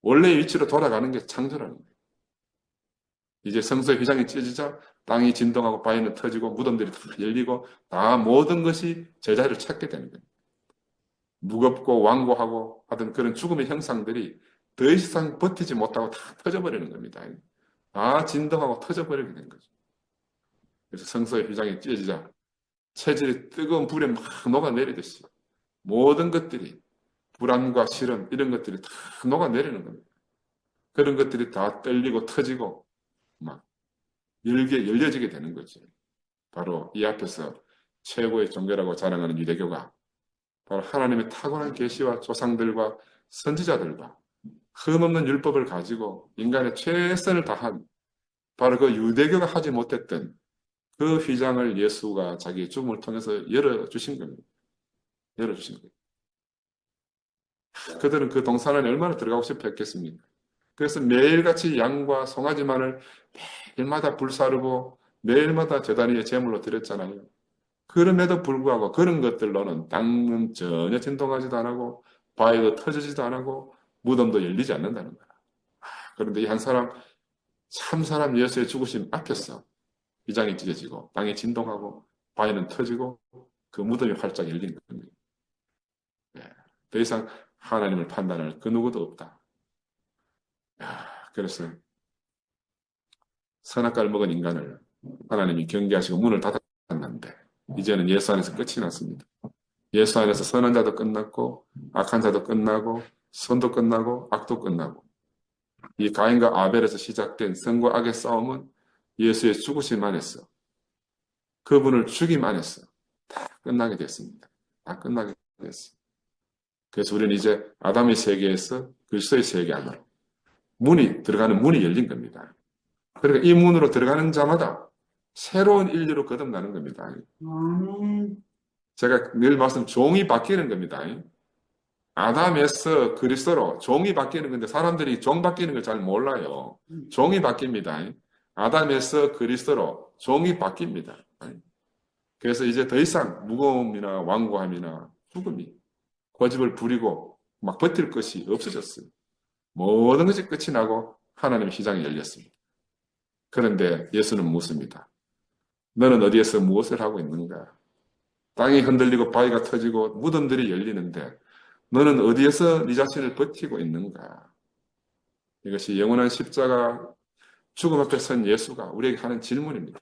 원래의 위치로 돌아가는 게 창조라는 거예요. 이제 성서의 휘장이 찢어지자 땅이 진동하고 바위는 터지고 무덤들이 다 열리고 다 모든 것이 제자리를 찾게 되는 거예요. 무겁고 완고하고 하던 그런 죽음의 형상들이 더 이상 버티지 못하고 다 터져버리는 겁니다. 다 진동하고 터져버리게 된 거죠. 그래서 성서의 휘장이 찢어지자 체질이 뜨거운 불에 막 녹아내리듯이 모든 것들이 불안과 실험 이런 것들이 다 녹아내리는 겁니다. 그런 것들이 다 떨리고 터지고 막 열려지게 되는 거죠. 바로 이 앞에서 최고의 종교라고 자랑하는 유대교가 바로 하나님의 탁월한 계시와 조상들과 선지자들과 흠없는 율법을 가지고 인간의 최선을 다한 바로 그 유대교가 하지 못했던 그 휘장을 예수가 자기의 죽음을 통해서 열어주신 겁니다. 열어주신 거예요. 그들은 그 동산 안에 얼마나 들어가고 싶어 했겠습니까? 그래서 매일같이 양과 송아지만을 매일마다 불사르고 매일마다 제단 위에 제물로 드렸잖아요. 그럼에도 불구하고 그런 것들로는 땅은 전혀 진동하지도 안 하고 바위도 터지지도 안 하고 무덤도 열리지 않는다는 거야. 그런데 이 한 사람, 참 사람 예수의 죽으심 앞에서 비장이 찢어지고 땅이 진동하고 바위는 터지고 그 무덤이 활짝 열린 겁니다. 예. 더 이상 하나님을 판단할 그 누구도 없다. 그래서 선악과를 먹은 인간을 하나님이 경계하시고 문을 닫았는데 이제는 예수 안에서 끝이 났습니다. 예수 안에서 선한 자도 끝났고 악한 자도 끝나고 선도 끝나고 악도 끝나고 이 가인과 아벨에서 시작된 선과 악의 싸움은 예수의 죽으심 안에서 그분을 죽임 안에서 다 끝나게 됐습니다. 다 끝나게 됐어요. 그래서 우리는 이제 아담의 세계에서 그리스도의 세계 안으로 들어가는 문이 열린 겁니다. 그러니까 이 문으로 들어가는 자마다 새로운 인류로 거듭나는 겁니다. 아멘. 제가 늘 말씀 종이 바뀌는 겁니다. 아담에서 그리스도로 종이 바뀌는 건데 사람들이 종 바뀌는 걸 잘 몰라요. 종이 바뀝니다. 아담에서 그리스도로 종이 바뀝니다. 그래서 이제 더 이상 무거움이나 완고함이나 죽음이 고집을 부리고 막 버틸 것이 없어졌어요. 모든 것이 끝이 나고 하나님의 시장이 열렸습니다. 그런데 예수는 묻습니다. 너는 어디에서 무엇을 하고 있는가? 땅이 흔들리고 바위가 터지고 무덤들이 열리는데 너는 어디에서 네 자신을 버티고 있는가? 이것이 영원한 십자가 죽음 앞에 선 예수가 우리에게 하는 질문입니다.